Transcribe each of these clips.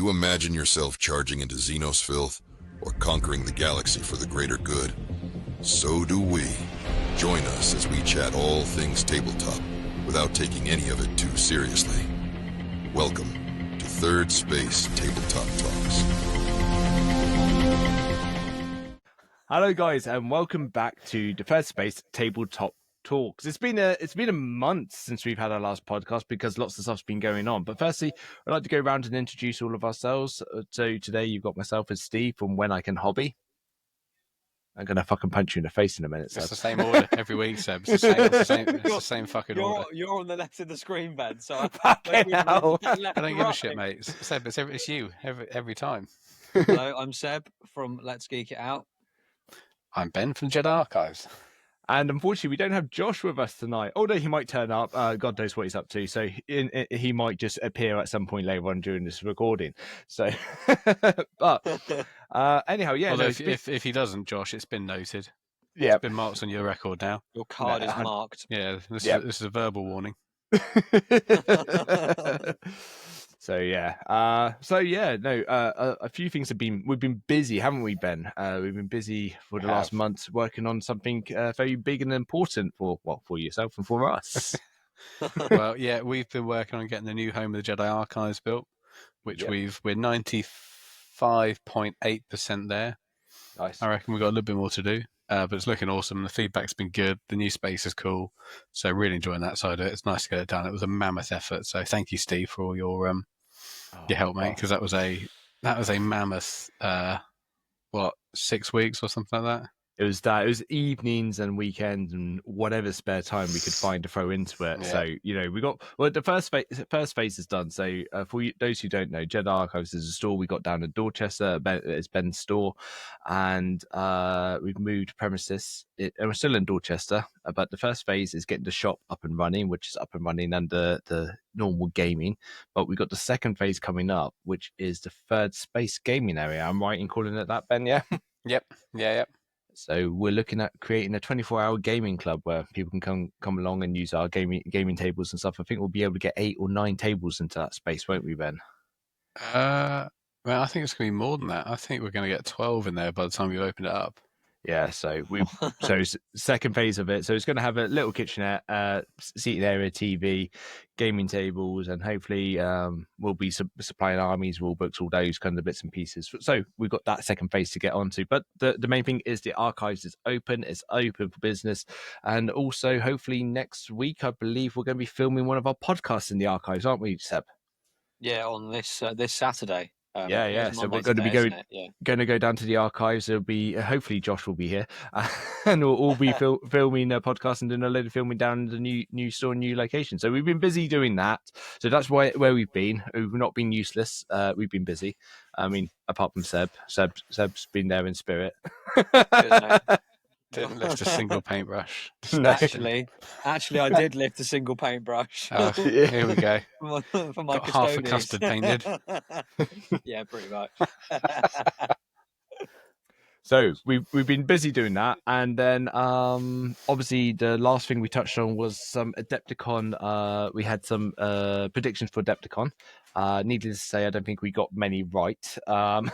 you imagine yourself charging into Xenos filth or conquering the galaxy for the greater good? So do we. Join us as we chat all things tabletop without taking any of it too seriously. Welcome to Third Space Tabletop Talks. Hello guys and welcome back to the Third Space Tabletop Talks. It's been a month since we've had our last podcast because lots of stuff's been going on. But firstly, I'd like to go around and introduce all of ourselves. So today you've got myself as Steve from When I Can Hobby. I'm gonna fucking punch you in the face in a minute, Seb. It's the same order every week, Seb. It's the same fucking order. You're on the left of the screen, Ben. So Fucking hell. I don't give a shit, mate. Seb, it's you every time. Hello, I'm Seb from Let's Geek It Out. I'm Ben from Jedi Archives. And unfortunately, we don't have Josh with us tonight. Although he might turn up, God knows what he's up to. So he might just appear at some point later on during this recording. So, but anyhow, yeah. Although if he doesn't, Josh, it's been noted. Yeah, it's been marked on your record now. Your card is marked. Yeah, this is a verbal warning. So yeah, a few things we've been busy, haven't we, Ben? We've been busy for the last month working on something very big and important for yourself and for us. Well, yeah, we've been working on getting the new home of the Jedi Archives built, which we're 95.8% there. Nice. I reckon we've got a little bit more to do. But it's looking awesome. The feedback's been good. The new space is cool. So really enjoying that side of it. It's nice to get it done. It was a mammoth effort. So thank you, Steve, for all your help, mate. Because that was a mammoth. 6 weeks or something like that. It was that. It was evenings and weekends and whatever spare time we could find to throw into it. Yeah. So we got the first phase is done. So for those who don't know, Jedi Archives is a store we got down in Dorchester. It's Ben's store, and we've moved premises. And we're still in Dorchester, but the first phase is getting the shop up and running, which is up and running under the normal gaming. But we got the second phase coming up, which is the third space gaming area. I'm right in calling it that, Ben? Yeah. Yep. Yeah. So we're looking at creating a 24-hour gaming club where people can come along and use our gaming tables and stuff. I think we'll be able to get 8 or 9 tables into that space, won't we, Ben? Well, I think it's going to be more than that. I think we're going to get 12 in there by the time you open it up. Yeah, so second phase of it. So it's going to have a little kitchenette, seating area, TV, gaming tables, and hopefully we'll be supplying armies, rule books, all those kind of bits and pieces. So we've got that second phase to get onto. But the main thing is the archives is open. It's open for business. And also, hopefully next week, I believe we're going to be filming one of our podcasts in the archives, aren't we, Seb? Yeah, on this Saturday. Yeah. So we're going to be going to go down to the archives. It'll be hopefully Josh will be here, and we'll all be filming a podcast and doing a load of filming down in the new store, new location. So we've been busy doing that. So that's where we've been. We've not been useless. We've been busy. I mean, apart from Seb. Seb's been there in spirit. Didn't lift a single paintbrush. No. Actually, I did lift a single paintbrush. Here we go. for my Got half a custard painted. Yeah, pretty much. So we've been busy doing that, and then obviously the last thing we touched on was some Adepticon. We had some predictions for Adepticon. Needless to say, I don't think we got many right. But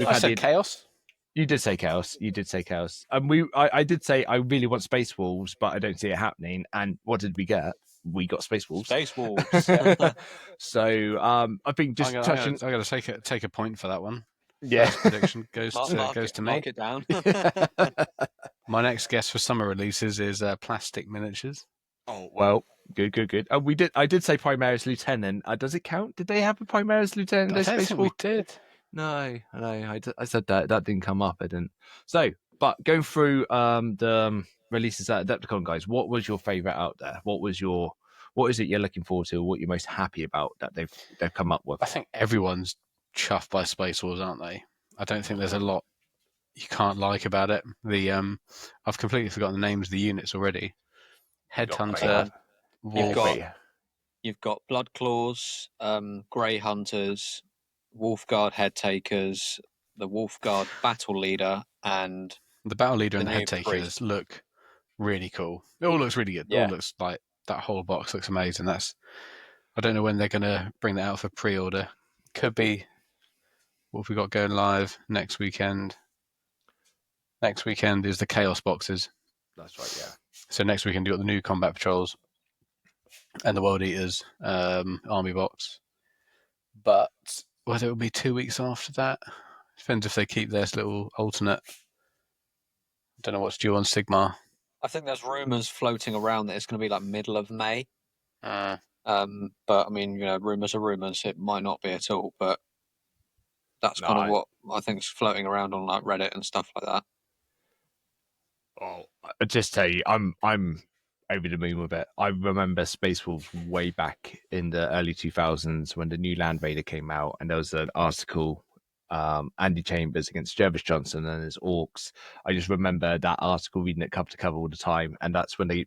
I said chaos. You did say chaos. And I did say I really want Space Wolves, but I don't see it happening. And what did we get? We got Space Wolves. So I think just touching. I got to take a point for that one. Yeah, first prediction goes to me. Mark it down. My next guess for summer releases is plastic miniatures. Oh well, good. I did say Primaris Lieutenant. Does it count? Did they have a Primaris Lieutenant? I don't think we did. No, I said that didn't come up. I didn't. So, but going through the releases at Adepticon, guys, what was your favorite out there? What is it you're looking forward to? What you're most happy about that they've come up with? I think everyone's chuffed by Space Wars, aren't they? I don't think there's a lot you can't like about it. I've completely forgotten the names of the units already. Headhunter, Wolf. You've got Blood Claws, Grey Hunters, Wolfguard Head Takers, the Wolfguard Battle Leader, and the Battle Leader and the Head Takers look really cool. It all looks really good. Yeah. It all looks like that whole box looks amazing. I don't know when they're going to bring that out for pre-order. could be. What have we got going live next weekend? Next weekend is the Chaos boxes. That's right. Yeah. So next weekend you got the new Combat Patrols and the World Eaters army box. But whether it will be 2 weeks after that depends if they keep their little alternate. I don't know what's due on Sigmar. I think there's rumours floating around that it's going to be like middle of May. But I mean, rumours are rumours. It might not be at all, but that's kind of what I think's floating around on like Reddit and stuff like that. Oh, I just tell you, I'm over the moon with it. I remember Space Wolves way back in the early 2000s when the new Land Raider came out, and there was an article, Andy Chambers against Jervis Johnson and his Orcs. I just remember that article, reading it cover to cover all the time, and that's when they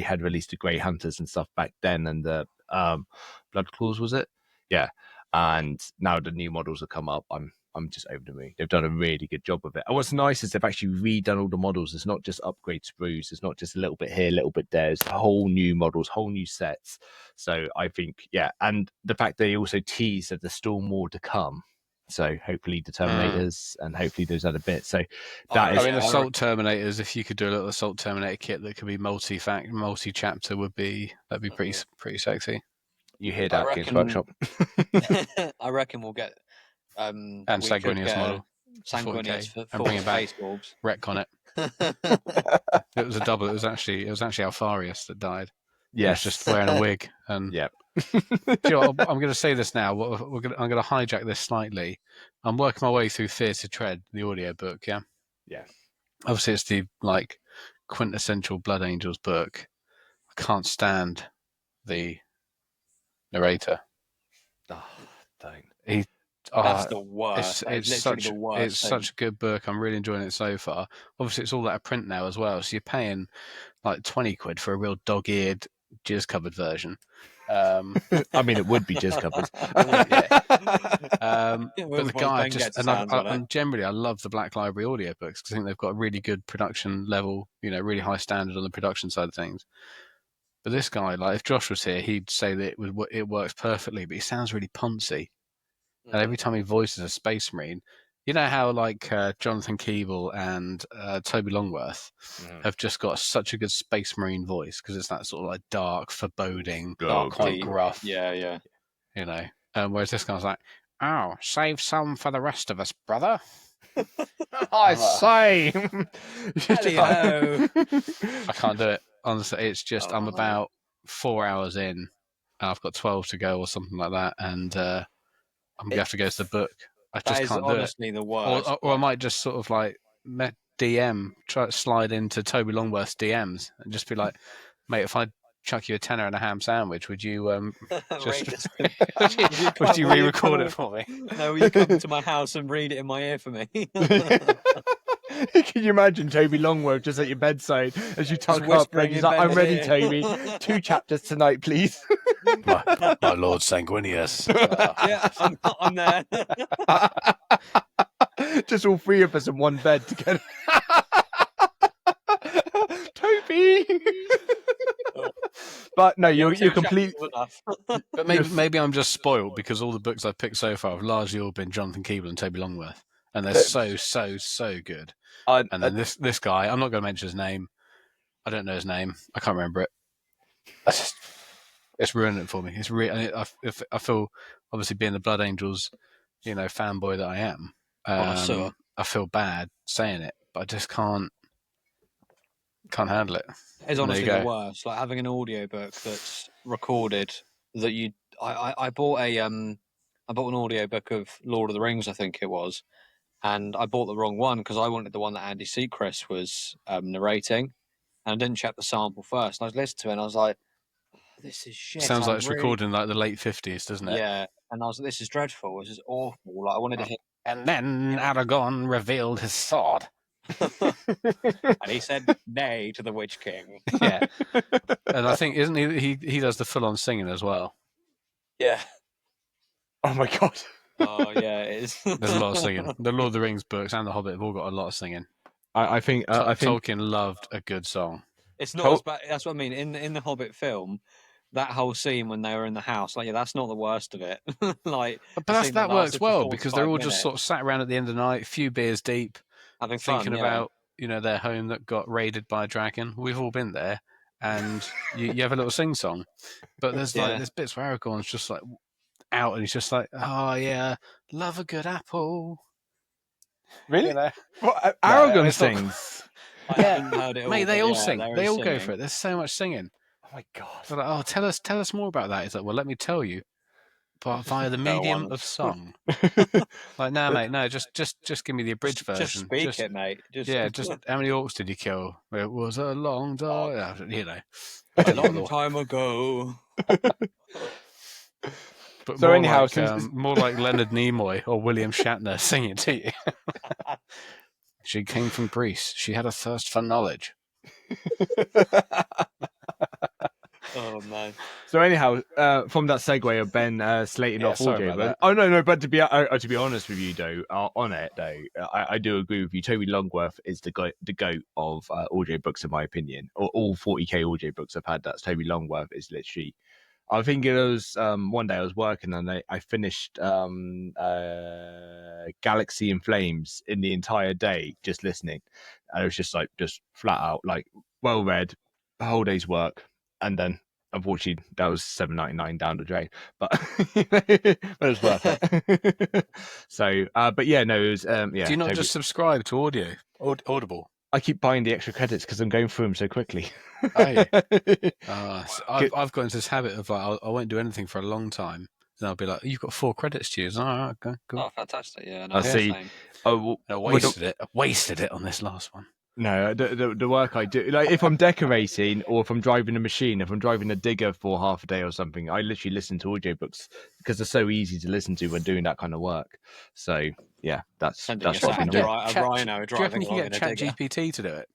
had released the Grey Hunters and stuff back then, and the Blood Claws, was it? Yeah. And now the new models have come up. I'm just over the moon. They've done a really good job of it. And what's nice is they've actually redone all the models. It's not just upgrade sprues. It's not just a little bit here, a little bit there. It's whole new models, whole new sets. So I think, yeah. And the fact they also tease that there's still more to come. So hopefully the Terminators and hopefully those other bits. So that is. I mean, Assault Terminators. If you could do a little Assault Terminator kit that could be multi-chapter, that'd be pretty sexy. You hear that, Games Workshop? Mm. I reckon we'll get. And Sanguinius model. Sanguinius for and bring it back. Space Wolves. Retcon it. It was a double. It was actually Alfarius that died. Yes. He was just wearing a wig. And yep. Do you know what, I'm going to say this now. I'm going to hijack this slightly. I'm working my way through Fear to Tread, the audiobook. Yeah. Yeah. Obviously, it's the quintessential Blood Angels book. I can't stand the narrator. Oh, don't. That's the worst. It's such a good book. I'm really enjoying it so far. Obviously, it's all out of print now as well, so you're paying like 20 quid for a real dog-eared, jizz-covered version. I mean, it would be jizz covered. But the guy and generally, I love the Black Library audiobooks because I think they've got a really good production level, really high standard on the production side of things. But this guy, like if Josh was here, he'd say that it works perfectly, but he sounds really poncy. And every time he voices a Space Marine, you know how Jonathan Keeble and Toby Longworth have just got such a good Space Marine voice because it's that sort of like dark, foreboding, quite gruff. Yeah. Whereas this guy's like, "Oh, save some for the rest of us, brother." I say, I can't do it. Honestly, it's just I'm about 4 hours in. I've got 12 to go or something like that, and I'm going to have to go to the book. I just can't do it. Honestly, the worst. Or I might just sort of like try to slide into Toby Longworth's DMs and just be like, "Mate, if I chuck you a tenner and a ham sandwich, would you would you re-record it for me?" No, will you come to my house and read it in my ear for me? Can you imagine Toby Longworth just at your bedside as you tuck up and he's like, "I'm ready, Toby. 2 chapters tonight, please." my Lord Sanguinius. Yeah, I'm there. Just all 3 of us in one bed together. Toby. But no, you're completely. But maybe I'm just spoiled because all the books I've picked so far have largely all been Jonathan Keeble and Toby Longworth, and they're so good. And then this guy, I'm not going to mention his name. I don't know his name. I can't remember it. It's ruining it for me. It's I feel, obviously being the Blood Angels, fanboy that I am. I feel bad saying it, but I just can't handle it. It's honestly the worst. Like having an audiobook that's recorded that I bought an audiobook of Lord of the Rings, I think it was, and I bought the wrong one because I wanted the one that Andy Sechrist was narrating, and I didn't check the sample first. And I was listening to it and I was like, "This is shit." Sounds like it's recorded in like the late 50s, doesn't it? Yeah. And I was like, "This is dreadful. This is awful." Like I wanted to hear. And then Aragorn revealed his sword. And he said nay to the Witch King. Yeah. And I think, isn't he does the full-on singing as well. Yeah. Oh my god. Oh yeah, it is. There's a lot of singing. The Lord of the Rings books and The Hobbit have all got a lot of singing. I think Tolkien loved a good song. It's not as bad. That's what I mean. In the Hobbit film, that whole scene when they were in the house, like, yeah, that's not the worst of it. Like, But the scene that works lasted for well because they're 45 all just minutes, sort of sat around at the end of the night, a few beers deep, having thinking fun. Yeah, about their home that got raided by a dragon. We've all been there, and you have a little sing song. But there's yeah. there's bits where Aragorn's just like out, and he's just like, oh yeah, love a good apple. Really? You know? What, No, Aragon it's not- sings. I haven't heard it all. Mate, they but all yeah, sing. there They is all go singing. for it. There's so much singing. Oh my god. They're like, oh, tell us more about that. He's like, well, let me tell you, but via the Go medium on. of song. Like, no, mate, no, just give me the abridged version. Just speak it, mate. Just How many orcs did you kill? It was a long time, a long time ago. But So more anyhow, like, since more like Leonard Nimoy or William Shatner singing to you. She came from Greece. She had a thirst for knowledge. Oh man. So anyhow, from that segue of Ben slating off sorry audio, about that. oh no, but to be honest with you though, on it though, I do agree with you. Toby Longworth is the goat of audiobooks in my opinion. All 40k audiobooks I've had, that's Toby Longworth is literally. I think it was one day I was working and I finished Galaxy in Flames in the entire day just listening. And it was just like just flat out like well read, a whole day's work, and then unfortunately that was $7.99 down the drain, but it was worth it. So but yeah, no, it was yeah. Do you not Toby, just subscribe to Audible? I keep buying the extra credits because I'm going through them so quickly. Hey. I've got into this habit of like, I won't do anything for a long time. Then I'll be like, you've got 4 credits to use. All right, okay, cool. Oh, fantastic! Yeah, no, I see. same. Oh, I wasted it on this last one. No, the work I do, like if I'm decorating or if I'm driving a machine, if I'm driving a digger for half a day or something, I literally listen to audiobooks because they're so easy to listen to when doing that kind of work. So yeah, that's Sending what your I've been son doing. a rhino Do you reckon driving you can along get in a Chat digger? GPT to do it?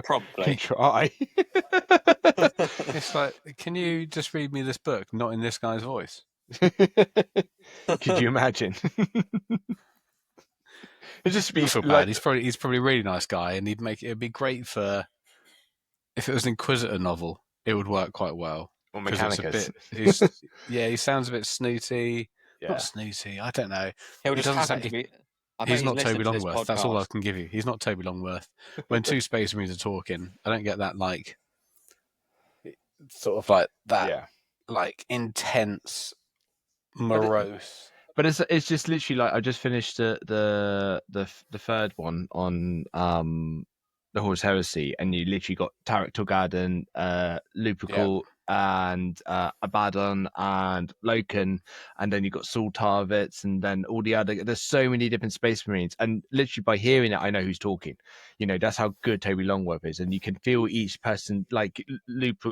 Probably. Try. It's like, can you just read me this book, not in this guy's voice? Could you imagine? It'd just be I feel like, bad. He's probably a really nice guy, and it'd be great for if it was an Inquisitor novel. It would work quite well. or 'Cause it's a Mechanicus. bit. He sounds a bit snooty. Yeah. Not snooty. I don't know. He'll He just doesn't happen to be. I bet He's not Toby listened to this Longworth. That's all I podcast. can give you. He's not Toby Longworth. When 2 Space Marines are talking, I don't get that like sort of like that Yeah. like intense, morose. But it's just literally like I just finished the third one on the Horse Heresy, and you literally got Tarek Torgaden, Lupercal, and Abaddon and Loken, and then you got Saul Tarvitz, and then all the other. There's so many different Space Marines, and literally by hearing it, I know who's talking. You know, that's how good Toby Longworth is, and you can feel each person, like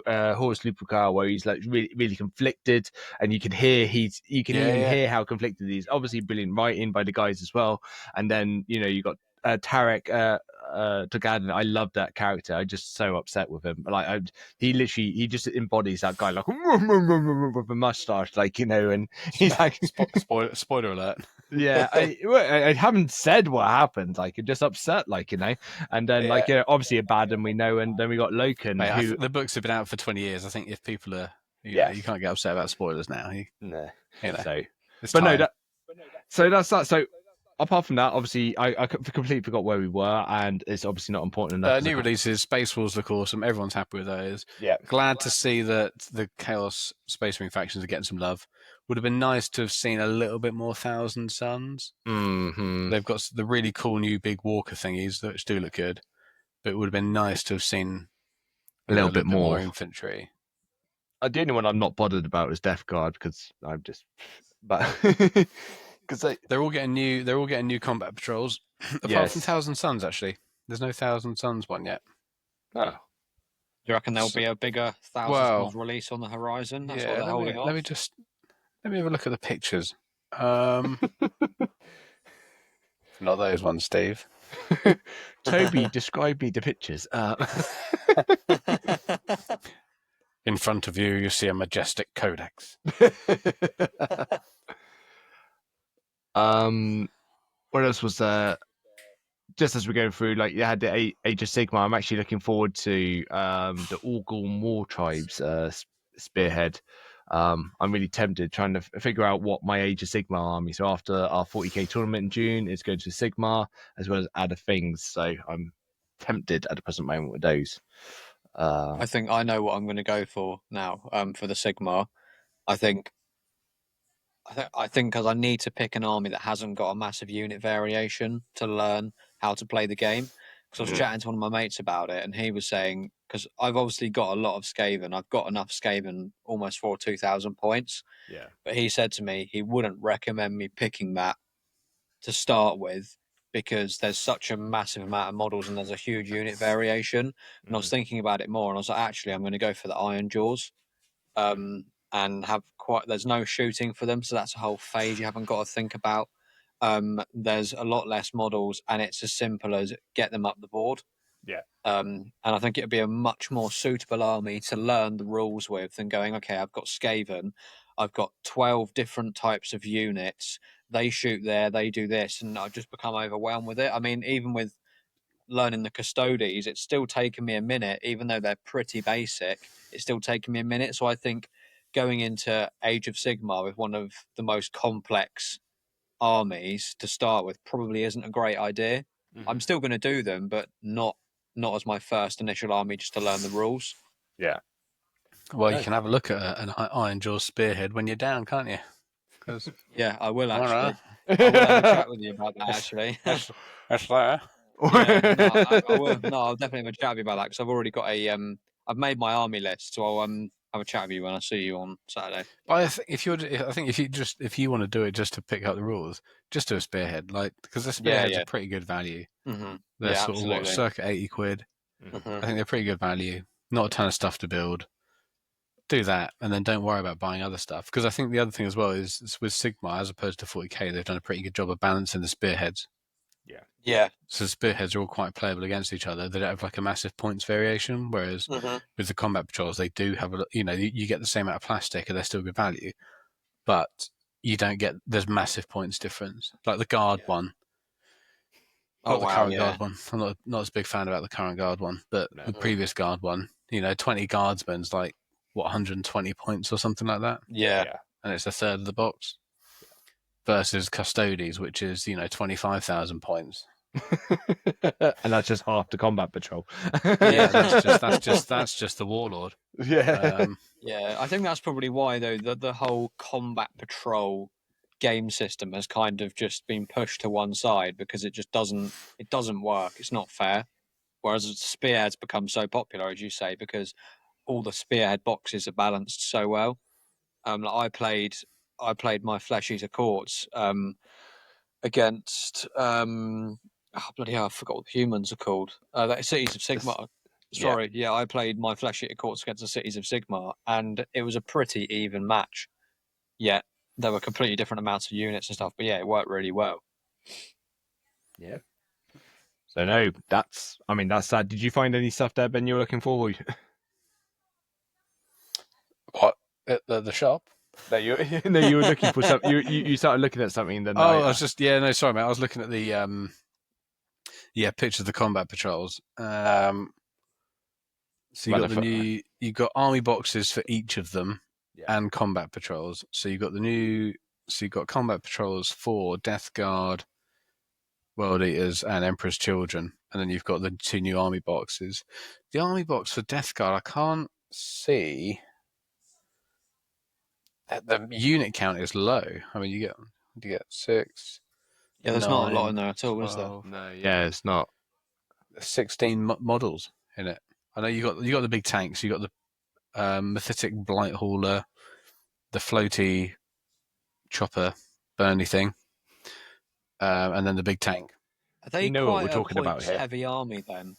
Horus Lupercal, where he's like really, really conflicted, and you can hear hear how conflicted he is. Obviously, brilliant writing by the guys as well, and then you got Tarek Togaden. I love that character. I'm just so upset with him. Like he just embodies that guy like with a mustache, like and he's like Spoiler alert. yeah. I haven't said what happened. Like I'm just upset, like and then obviously Abaddon we know, and then we got Loken. Mate, the books have been out for 20 years. I think if people are, you can't get upset about spoilers now. So that's that. So apart from that, obviously, I completely forgot where we were, and it's obviously not important enough. New releases, Space Wars look awesome. Everyone's happy with those. Yeah. Glad to see that the Chaos Space Marine factions are getting some love. Would have been nice to have seen a little bit more Thousand Suns. Mm-hmm. They've got the really cool new big walker thingies, which do look good. But it would have been nice to have seen a little bit more infantry. The only one I'm not bothered about is Death Guard because I'm just, but because they're all getting new combat patrols. Apart from Thousand Suns, actually, there's no Thousand Suns one yet. Oh, do you reckon there'll be a bigger Thousand Suns release on the horizon? That's what they're holding off. Let me have a look at the pictures. Not those ones, Steve. Toby, describe me the pictures. In front of you, you see a majestic codex. What else was there? just as we're going through, like you had the Age of Sigmar, I'm actually looking forward to the Orgul War Tribes spearhead. I'm really tempted trying to figure out what my Age of Sigmar army. So after our 40k tournament in June, it's going to Sigmar as well as Adder Things. So I'm tempted at the present moment with those. I think I know what I'm going to go for now. For the Sigmar, I think because I need to pick an army that hasn't got a massive unit variation to learn how to play the game. Because I was chatting to one of my mates about it, and he was saying, because I've obviously got a lot of Skaven, I've got enough Skaven almost for 2,000 points. Yeah. But he said to me he wouldn't recommend me picking that to start with because there's such a massive amount of models and there's a huge unit variation. And I was thinking about it more, and I was like, actually, I'm going to go for the Iron Jaws. And have there's no shooting for them, so that's a whole phase you haven't got to think about. There's a lot less models, and it's as simple as get them up the board. Yeah. And I think it would be a much more suitable army to learn the rules with than going, okay, I've got Skaven, I've got 12 different types of units, they shoot there, they do this, and I've just become overwhelmed with it. I mean, even with learning the Custodes, it's still taken me a minute, even though they're pretty basic, it's still taken me a minute. So I think going into Age of Sigmar with one of the most complex armies to start with probably isn't a great idea. I'm still going to do them, but not as my first initial army just to learn the rules. Yeah. Well, you can have a look at an Iron Jaws spearhead when you're down, can't you? 'Cause Yeah, I will All actually. right. I will have a chat with you about that actually. that's there. Yeah, no, I will. No, I'll definitely have a chat with you about that because I've already got I've made my army list, so I'll have a chat with you when I see you on Saturday. But I think if you want to do it just to pick up the rules, just do a spearhead, like because the spearheads yeah. are pretty good value. Mm-hmm. They're Yeah, sort of absolutely. circa 80 quid. Mm-hmm. I think they're pretty good value. Not a ton of stuff to build. Do that, and then don't worry about buying other stuff. Because I think the other thing as well is with Sigma, as opposed to 40k, they've done a pretty good job of balancing the spearheads. Yeah. So the spearheads are all quite playable against each other. They don't have like a massive points variation. Whereas with the combat patrols, they do have you get the same amount of plastic, and they're still good value, but you don't get there's massive points difference. Like the guard one. Not the current guard one. I'm not as big fan about the current guard one, but the previous guard one, 20 guardsmen's like 120 points or something like that. Yeah. And it's a third of the box. Versus Custodes, which is 25,000 points. And that's just half the combat patrol. Yeah, that's just the warlord. Yeah. Yeah, I think that's probably why though the whole combat patrol game system has kind of just been pushed to one side because it just doesn't work. It's not fair. Whereas spearheads become so popular, as you say, because all the spearhead boxes are balanced so well. Like I played my Flesh Eater Courts against bloody hell, I forgot what the humans are called. That Cities of Sigmar. Sorry, yeah, I played my Flesh Eater Courts against the Cities of Sigmar, and it was a pretty even match. Yet there were completely different amounts of units and stuff, but yeah, it worked really well. Yeah. So no, that's sad. Did you find any stuff there, Ben, you were looking for? What? At the shop? No, you were looking for something. You started looking at something. Then I was just sorry, mate. I was looking at the pictures of the combat patrols. So you got you got army boxes for each of them, and combat patrols. So you got got combat patrols for Death Guard, World Eaters, and Emperor's Children, and then you've got the 2 new army boxes. The army box for Death Guard, I can't see. The unit count is low. I mean, you get 6. Yeah, there's 9, not a lot in there at all, 12, is there? No, yeah, it's not. 16 models in it. I know you got the big tanks. You got the Mephitic Blight Hauler, the floaty chopper, Bernie thing, and then the big tank. Are they what quite we're talking about here? heavy army then?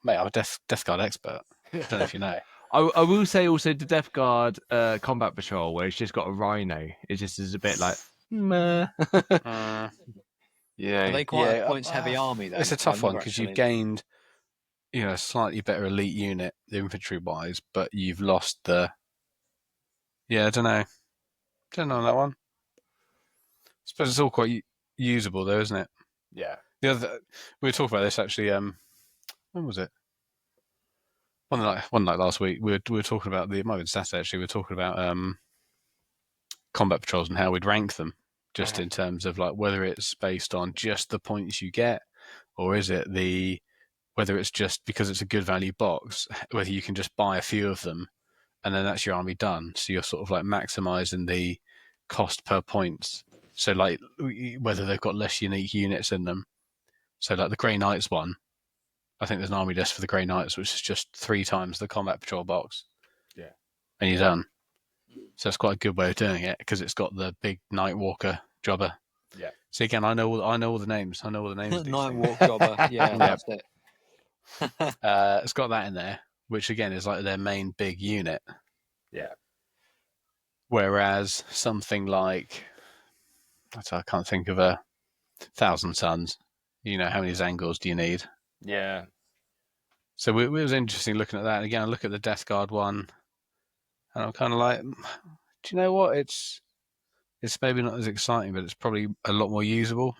Mate, I'm a Death Guard expert. I don't know if you know. I will say also the Death Guard combat patrol, where it's just got a rhino. It just is a bit like, meh. Yeah. Are they quite points heavy army then? It's a tough one because you've gained, a slightly better elite unit infantry wise, but you've lost the. Yeah, I don't know. Don't know on that one. I suppose it's all quite usable though, isn't it? Yeah. The other we were talking about this actually. When was it? One night last week. We were talking about it might have been Saturday actually. We were talking about combat patrols and how we'd rank them, just in terms of like whether it's based on just the points you get, or is it whether it's just because it's a good value box, whether you can just buy a few of them and then that's your army done. So you're sort of like maximizing the cost per points. So like whether they've got less unique units in them. So like the Grey Knights one, I think there's an army list for the Grey Knights, which is just 3 times the combat patrol box. Yeah. And you're done. So it's quite a good way of doing it because it's got the big Night Walker jobber. Yeah. So again, I know all the names. I know all the names of these Night things. Walk Jobber. Yeah, that's it. It's got that in there, which again is like their main big unit. Yeah. Whereas something like, I can't think of 1,000 Suns. You know, how many Zangors do you need? Yeah. So it was interesting looking at that. And again, I look at the Death Guard one, and I'm kind of like, do you know what? It's maybe not as exciting, but it's probably a lot more usable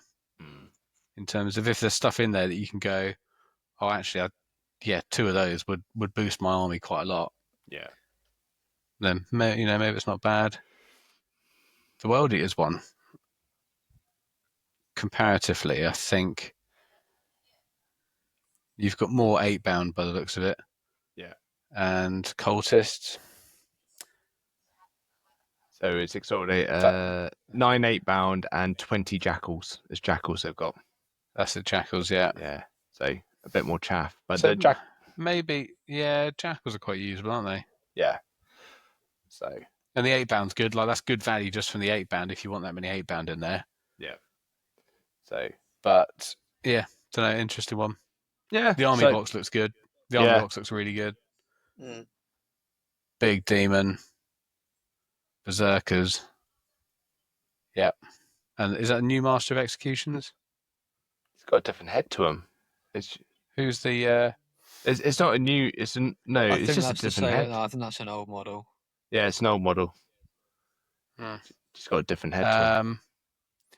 in terms of if there's stuff in there that you can go, oh, actually, 2 of those would boost my army quite a lot. Yeah. Then maybe it's not bad. The World Eaters one, comparatively, I think you've got more 8-bound by the looks of it. Yeah. And cultists. So it's exotic 9 8-bound and 20 jackals. It's jackals they've got. That's the jackals, yeah. Yeah. So a bit more chaff. But So the maybe, jackals are quite usable, aren't they? yeah. So and the 8-bound's good. Like that's good value just from the 8-bound if you want that many 8-bound in there. yeah. So But yeah, don't know, interesting one. yeah. The army box looks good. The army box looks really good. Mm. Big demon, berserkers. Yeah. And is that a new Master of Executions? It's got a different head to him. Who's the? It's not a new. It's just a different head. I think that's an old model. Yeah, it's an old model. Just got a different head to him.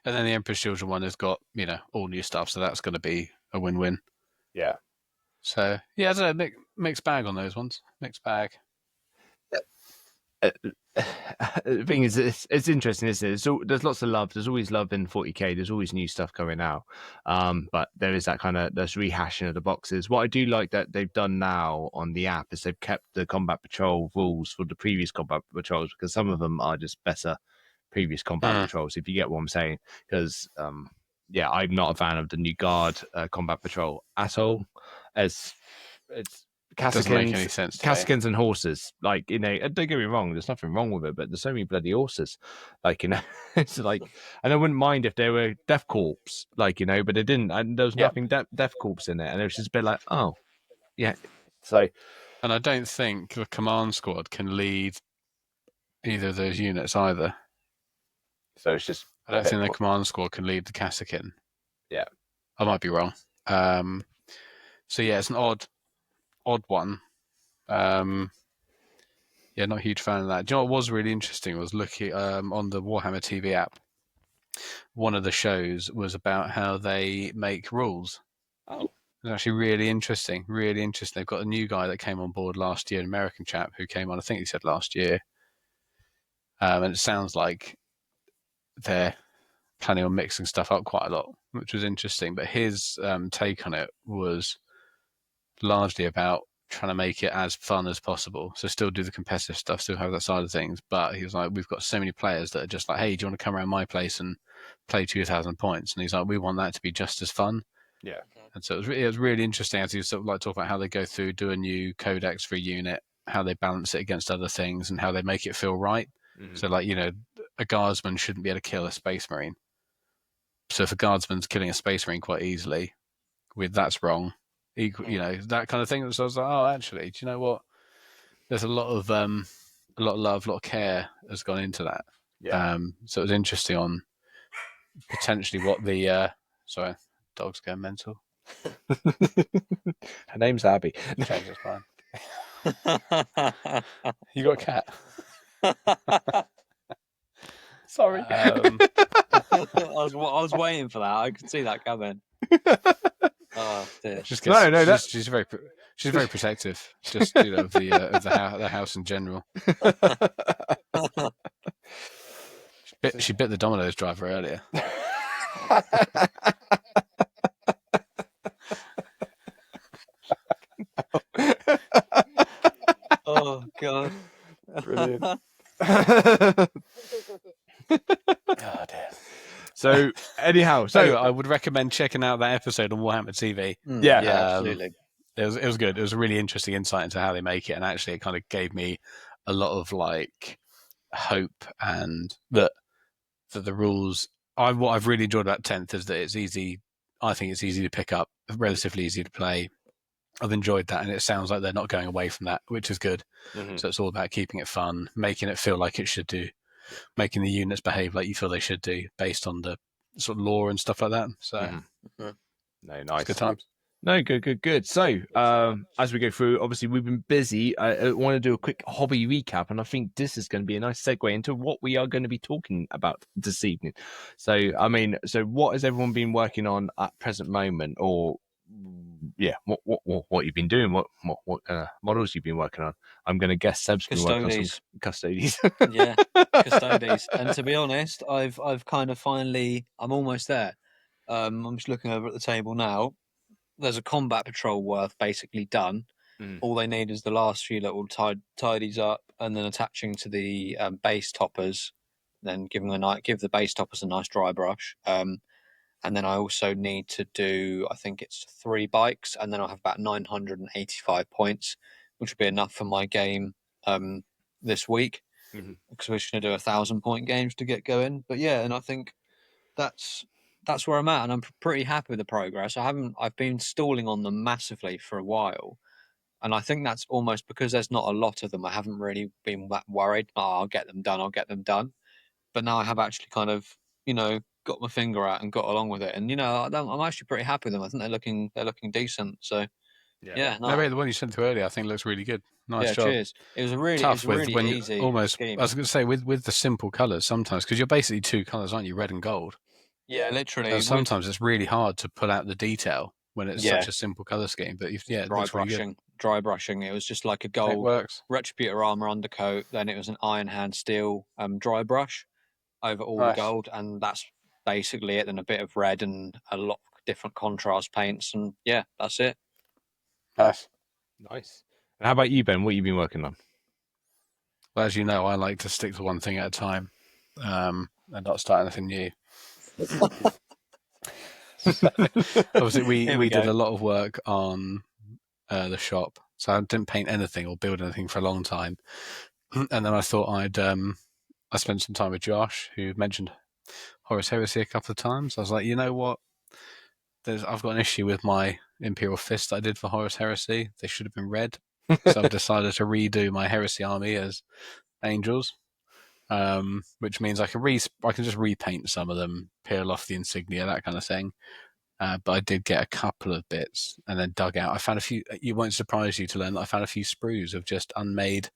And then the Emperor's Children one has got all new stuff, so that's going to be a win-win. Yeah. So yeah, I don't know, mixed bag on those ones. Mixed bag. The thing is, it's interesting, isn't it? There's lots of love. There's always love in 40k. There's always new stuff coming out. But there is that there's rehashing of the boxes. What I do like that they've done now on the app is they've kept the combat patrol rules for the previous combat patrols, because some of them are just better previous combat patrols, if you get what I'm saying. Because I'm not a fan of the new guard combat patrol at all. As it's doesn't make any sense. Caskins and horses, don't get me wrong, there's nothing wrong with it, but there's so many bloody horses, it's like, and I wouldn't mind if there were Death Corps, but they didn't, and there was nothing Death Corps in it, and it was just a bit like, oh, yeah. So, and I don't think the command squad can lead either of those units either. So it's just, I don't think the command squad can lead the Kassakin. Yeah, I might be wrong. So yeah, it's an odd one. Not a huge fan of that. Do you know what was really interesting was looking on the Warhammer TV app. One of the shows was about how they make rules. Oh, it was actually really interesting. Really interesting. They've got a new guy that came on board last year, an American chap who came on, I think he said last year. And it sounds like they're planning on mixing stuff up quite a lot, which was interesting. But his take on it was largely about trying to make it as fun as possible. So still do the competitive stuff, still have that side of things. But he was like, we've got so many players that are just like, hey, do you want to come around my place and play 2,000 points? And he's like, we want that to be just as fun. Yeah. And so it was really interesting as he sort of like talk about how they go through, do a new codex for a unit, how they balance it against other things, and how they make it feel right. Mm-hmm. So a guardsman shouldn't be able to kill a space marine. So if a guardsman's killing a space marine quite easily, that's wrong. That kind of thing. So I was like, oh, actually, do you know what? There's a lot of love, a lot of care has gone into that. Yeah. So it was interesting on potentially what the sorry, dog's going mental. Her name's Abby. Change his mind. You got a cat? Sorry. I was waiting for that. I could see that coming. Oh, dear. Just No, gets, no, she's very protective. Just of the house in general. She bit the Domino's driver earlier. Oh, God. Brilliant. Oh dear. So anyhow, So so I would recommend checking out that episode on Warhammer TV. Yeah. Yeah, absolutely. It was good. It was a really interesting insight into how they make it, and actually, it kind of gave me a lot of like hope and that the rules. What I've really enjoyed about 10th is that it's easy. I think it's easy to pick up, relatively easy to play. I've enjoyed that, and it sounds like they're not going away from that, which is good. So it's all about keeping it fun, making it feel like it should do, making the units behave like you feel they should do, based on the sort of lore and stuff like that. So no, it's nice. good times. No, good. So, as we go through, obviously we've been busy. I want to do a quick hobby recap, and I think this is going to be a nice segue into what we are going to be talking about this evening. So, I mean, what has everyone been working on at present moment, or yeah, what you've been doing, what models you've been working on? I'm going to guess Seb's been working on some custodies. Yeah, custodies. And to be honest, I've kind of finally, I'm almost there. I'm just looking over at the table now. There's a combat patrol worth basically done. All they need is the last few little tidies up, and then attaching to the base toppers. Then give the base toppers a nice dry brush. And then I also need to do, I think it's 3 bikes, and then I'll have about 985 points, which will be enough for my game this week. Because we're just going to do 1,000-point games to get going. But yeah, and I think that's where I'm at, and I'm pretty happy with the progress. I've been stalling on them massively for a while, and I think that's almost because there's not a lot of them. I haven't really been that worried. I'll get them done. But now I have actually kind of, got my finger out and got along with it, and I'm actually pretty happy with them. I think they're looking decent. So yeah, No, wait, the one you sent to earlier, I think looks really good. Nice job. Cheers. It was a really Tough easy almost. scheme. I was going to say with the simple colours sometimes, because you're basically 2 colours, aren't you? Red and gold. Yeah, literally. So sometimes it's really hard to pull out the detail when it's such a simple colour scheme. But it looks really good. Dry brushing. It was just like a gold Retributor armor undercoat. Then it was an Iron Hand steel dry brush over all the gold, and that's basically it. Then a bit of red and a lot of different contrast paints, and yeah, that's it. Nice. And how about you, Ben? What have you been working on? Well, as you know, I like to stick to one thing at a time and not start anything new. Obviously, we did a lot of work on the shop, so I didn't paint anything or build anything for a long time. And then I thought I spent some time with Josh, who mentioned Horus Heresy a couple of times. I was like, you know what? I've got an issue with my Imperial Fist that I did for Horus Heresy. They should have been red. So I've decided to redo my Heresy army as angels, which means I can just repaint some of them, peel off the insignia, that kind of thing. But I did get a couple of bits and then dug out. I found a few. It won't surprise you to learn that I found a few sprues of just unmade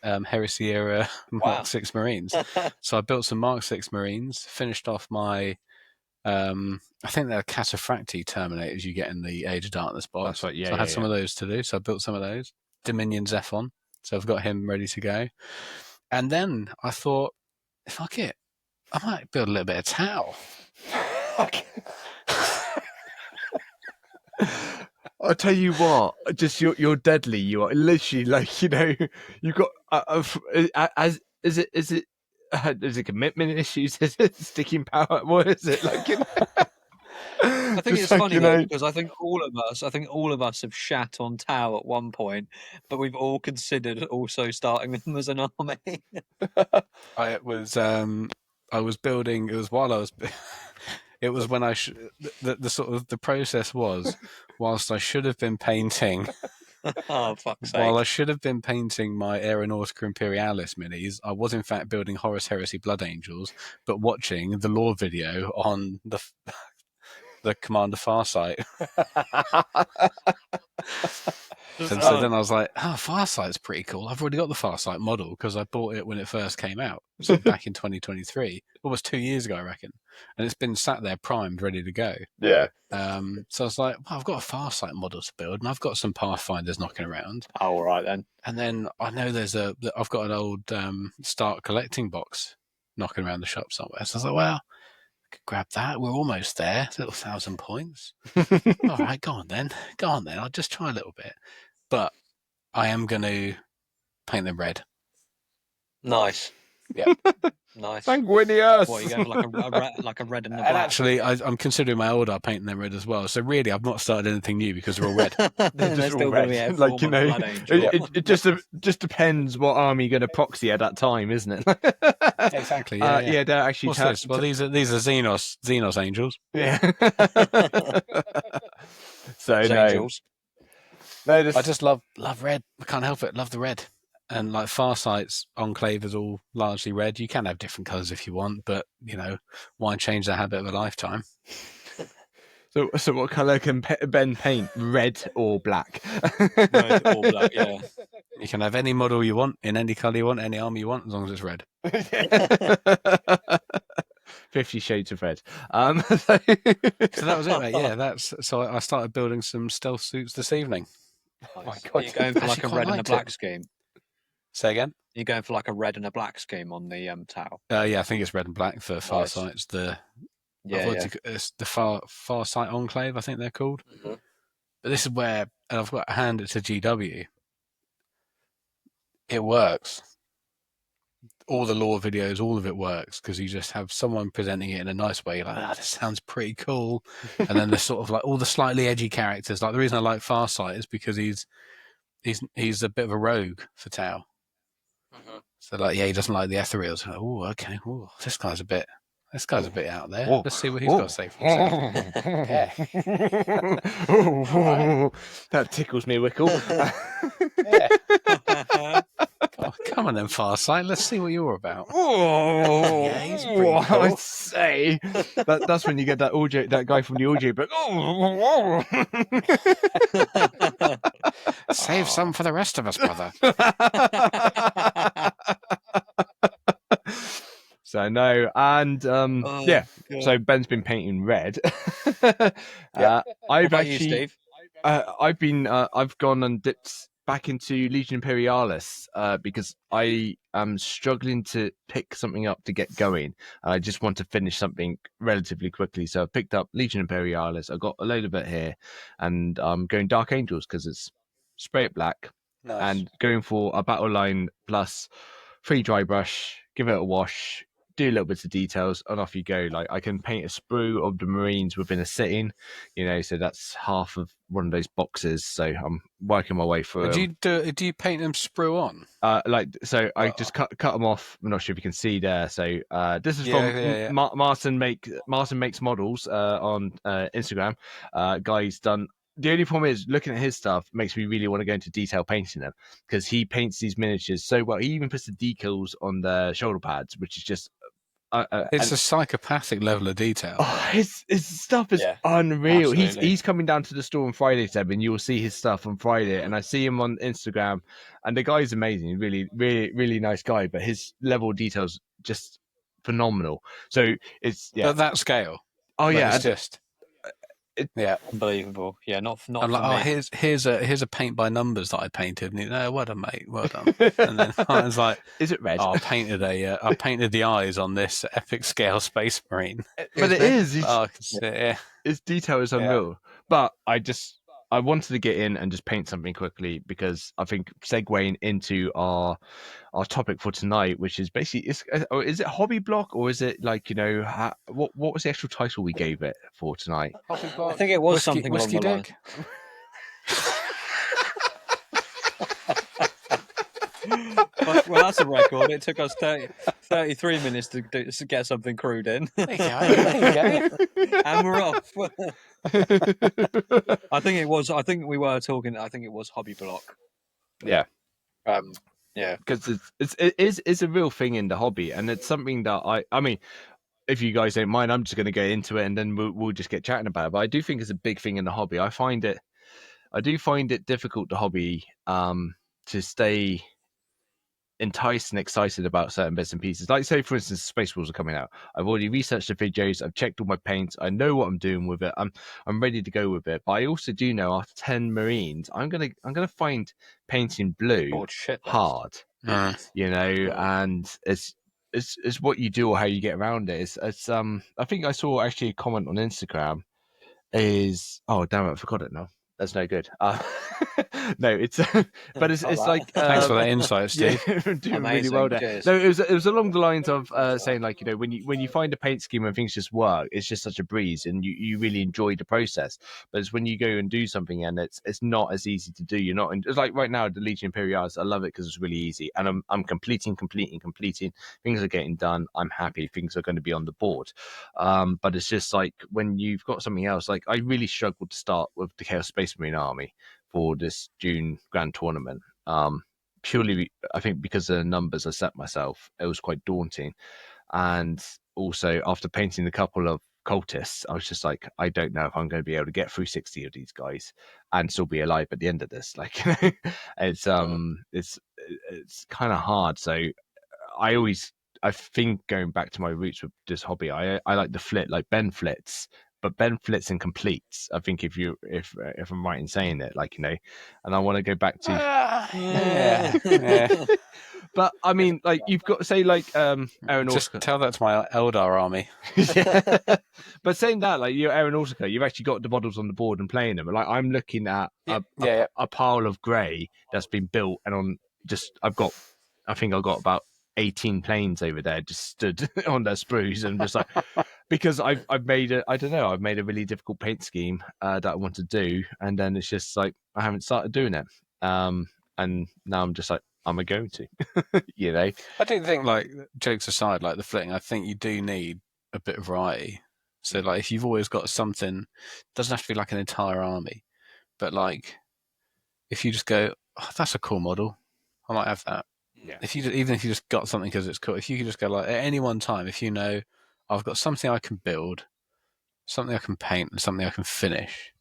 Heresy era Mark 6 Marines. So I built some Mark 6 Marines, finished off my I think they're Cataphracti Terminators you get in the Age of Darkness box. That's right, so I had some of those to do, so I built some of those. Dominion Zephon, so I've got him ready to go. And then I thought, fuck it, I might build a little bit of Tau. I'll tell you what, just you're deadly. You are literally like, you've got is it commitment issues? Is it sticking power? What is it like? I think it's funny though, because I think all of us have shat on Tau at one point, but we've all considered also starting them as an army. I was building. It was while I was. It was when the sort of the process was, whilst I should have been painting. Oh, fuck's sake. While I should have been painting my Aeronautica Imperialis minis, I was in fact building Horus Heresy Blood Angels, but watching the lore video on the Commander Farsight. So then I was like, Farsight's pretty cool. I've already got the Farsight model because I bought it when it first came out. So back in 2023. Almost 2 years ago, I reckon. and it's been sat there primed, ready to go. Yeah. So I was like, well, I've got a Farsight model to build, and I've got some Pathfinders knocking around. Oh, all right then. And then I know I've got an old Start collecting box knocking around the shop somewhere. So I was like, well, I could grab that. We're almost there. It's a little 1,000 points. All right, go on then. I'll just try a little bit. But I am going to paint them red. Nice. Yeah. Nice. Sanguinius. What, are you going for like a red and a black? And actually, I'm considering my older painting them red as well. So really, I've not started anything new because they're all red. They're just still all going to be red. a Like, form of blood angel. it just depends what army you're going to proxy at that time, isn't it? Exactly. Yeah. They're actually. What's this? Well, these are Xenos angels. Yeah. So It's no, angels. no, this, I just love red. I can't help it. Love the red. And like Farsight's Enclave is all largely red. You can have different colours if you want, but why change the habit of a lifetime? So what colour can Ben paint? Red or black? Red or black, yeah. You can have any model you want, in any colour you want, any army you want, as long as it's red. 50 Shades of Red. So that was it, mate. Yeah, so I started building some stealth suits this evening. my Nice. God. Are you going for like Actually a quite red and a liked black it. scheme? Say again? You're going for like a red and a black scheme on the Tau? Yeah, I think it's red and black for Farsight. It's the it's the Farsight Enclave, I think they're called. Mhm. But this is where, and I've got to hand it to GW. It works. All the lore videos, all of it works because you just have someone presenting it in a nice way. You're like, this sounds pretty cool. And then there's sort of like all the slightly edgy characters. Like the reason I like Farsight is because he's a bit of a rogue for Tau. Mhm. So like, he doesn't like the ethereals. Oh, okay. Ooh, this guy's a bit out there. Whoa. Let's see what he's got to say for himself. That tickles me, Wickle. Oh, come on then, Farsight. Let's see what you're about. Oh, Yeah, he's pretty cool. I'd say that's when you get that guy from the audio book. Save some for the rest of us, brother. So no, and yeah. God. So Ben's been painting red. What I've about you, actually, Steve? I've gone and dipped back into Legion Imperialis because I am struggling to pick something up to get going. I just want to finish something relatively quickly, so I've picked up Legion Imperialis. I've got a load of it here, and I'm going Dark Angels because it's spray it black and going for a battle line plus free dry brush, give it a wash, do a little bits of details, and off you go. Like I can paint a sprue of the Marines within a sitting, so that's half of one of those boxes. So I'm working my way through. Do you paint them sprue on? I just cut them off. I'm not sure if you can see there. So this is from Martin makes models on Instagram. Guy's done. The only problem is looking at his stuff makes me really want to go into detail painting them because he paints these miniatures so well. He even puts the decals on the shoulder pads, which is just it's a psychopathic level of detail. Oh, his stuff is unreal. Absolutely. He's coming down to the store on Friday, Seb, and you will see his stuff on Friday. And I see him on Instagram, and the guy's amazing. Really, really, really nice guy. But his level of details just phenomenal. So it's At that scale. Oh yeah, it's just. Unbelievable. Yeah, not I'm for like, me. here's a paint by numbers that I painted, and he, well done, mate, well done. And then I was like, is it red? I painted the eyes on this epic scale Space Marine. But it is. I can see it, yeah. His detail is unreal. But I wanted to get in and just paint something quickly because I think segueing into our topic for tonight, which is basically, is it hobby block or is it like, what was the actual title we gave it for tonight? I think it was something Whiskey along the Dick. Well, that's a record. It took us 33 minutes to get something crude in. There you go. And we're off. I think we were talking. I think it was hobby block. Yeah. Yeah. Because it's a real thing in the hobby, and it's something that I mean, if you guys don't mind, I'm just going to go into it, and then we'll just get chatting about it. But I do think it's a big thing in the hobby. I do find it difficult, the hobby, to stay enticed and excited about certain bits and pieces. Like, say, for instance, Space Wars are coming out. I've already researched the videos. I've checked all my paints. I know what I'm doing with it. I'm ready to go with it. But I also do know after 10 Marines, I'm gonna find painting blue Bored shitless. hard. You know, and it's what you do or how you get around it. It's I think I saw actually a comment on Instagram is oh damn it, I forgot it now. That's no good. No, it's but it's like Thanks for that insight, Steve. Yeah, I'm doing really Amazing, well there. cheers. No, it was along the lines of saying like, you know, when you find a paint scheme and things just work, it's just such a breeze and you really enjoy the process. But it's when you go and do something and it's not as easy to do. You're not it's like right now the Legion Imperialis. I love it because it's really easy and I'm completing. Things are getting done. I'm happy. Things are going to be on the board. But it's just like when you've got something else. Like I really struggled to start with the Chaos Space Marine Army for this June Grand Tournament. Purely, I think because of the numbers I set myself, it was quite daunting. And also, after painting a couple of cultists, I was just like, I don't know if I'm going to be able to get through 60 of these guys and still be alive at the end of this. Like, it's kind of hard. So I think going back to my roots with this hobby, I like the flit, like Ben flits. But Ben flits and completes. I think if I'm right in saying it, like, you know, and I want to go back to Yeah. But I mean, like you've got say like Aeronautica. Just tell that to my Eldar army. Yeah. But saying that, like you're Aeronautica, you've actually got the models on the board and playing them. Like I'm looking at a pile of grey that's been built, and I think I've got about 18 planes over there just stood on their sprues and just like because I've made I've made a really difficult paint scheme that I want to do, and then it's just like I haven't started doing it. And now I'm just like, am I going to? You know? I do think, like, jokes aside, like the flitting, I think you do need a bit of variety. So, like, if you've always got something, it doesn't have to be like an entire army, but like, if you just go, oh, that's a cool model, I might have that. Yeah. Even if you just got something because it's cool, if you could just go like at any one time, if you know I've got something I can build, something I can paint, and something I can finish,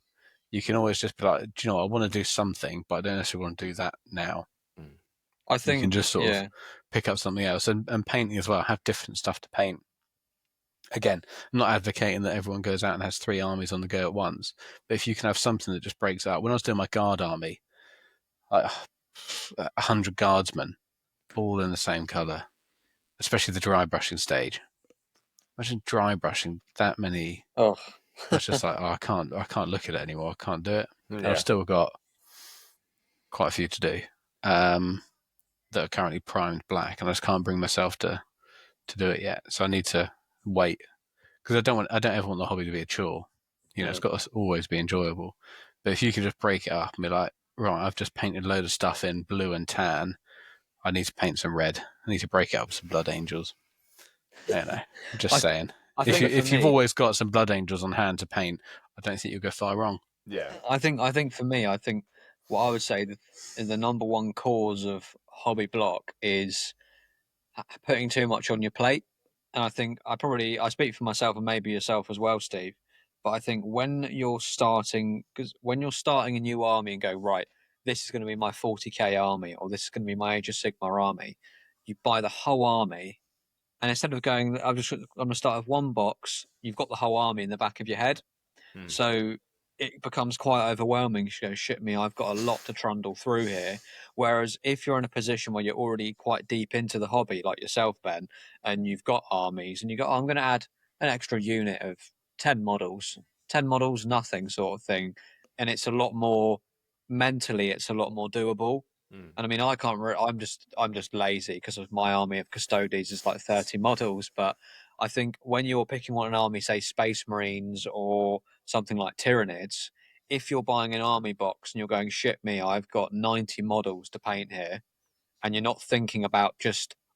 you can always just be like, do you know what? I want to do something, but I don't necessarily want to do that now. I think you can just sort of pick up something else and painting as well. Have different stuff to paint. Again, I'm not advocating that everyone goes out and has 3 armies on the go at once, but if you can have something that just breaks out. When I was doing my guard army, like 100 guardsmen, all in the same colour, especially the dry brushing stage. Imagine dry brushing that many. Oh, It's just like, oh, I can't look at it anymore. I can't do it. Yeah. I've still got quite a few to do that are currently primed black, and I just can't bring myself to do it yet. So I need to wait because I don't ever want the hobby to be a chore. You know, it's got to always be enjoyable. But if you could just break it up and be like, right, I've just painted a load of stuff in blue and tan. I need to paint some red. I need to break it up with some blood angels. I don't know. I'm just saying. If you've always got some blood angels on hand to paint, I don't think you'll go far wrong. Yeah. I think for me, what I would say is the number one cause of hobby block is putting too much on your plate. And I think I speak for myself and maybe yourself as well, Steve. But I think when you're starting a new army and go, right, this is going to be my 40k army, or this is going to be my Age of Sigmar army, you buy the whole army. And instead of going, I'm going to start with one box, you've got the whole army in the back of your head. So it becomes quite overwhelming. You go, shit me, I've got a lot to trundle through here. Whereas if you're in a position where you're already quite deep into the hobby, like yourself, Ben, and you've got armies, and you go, oh, I'm going to add an extra unit of 10 models, nothing sort of thing. And it's a lot more, mentally, it's a lot more doable. And I mean, I'm just lazy because of my army of custodies is like 30 models. But I think when you're picking one an army, say Space Marines or something like Tyranids, if you're buying an army box and you're going, shit me, I've got 90 models to paint here, and you're not thinking about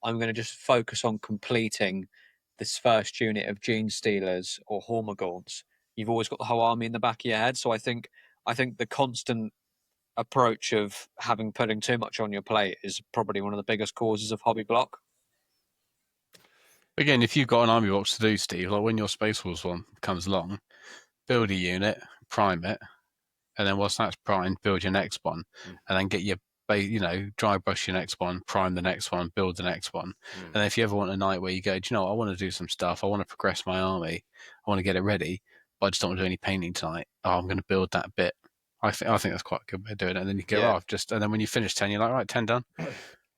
I'm going to just focus on completing this first unit of Gene Stealers or Hormagaunts, you've always got the whole army in the back of your head. So I think the constant approach of putting too much on your plate is probably one of the biggest causes of hobby block. Again, if you've got an army box to do, Steve, like when your Space Wars one comes along, build a unit, prime it, and then once that's primed, build your next one, and then get your dry brush your next one, prime the next one, build the next one. And if you ever want a night where you go, do you know what, I want to do some stuff, I want to progress my army, I want to get it ready, but I just don't want to do any painting tonight. Oh, I'm going to build that bit. I think that's quite a good way of doing it. And then you go, and then when you finish 10, you're like, right, 10 done.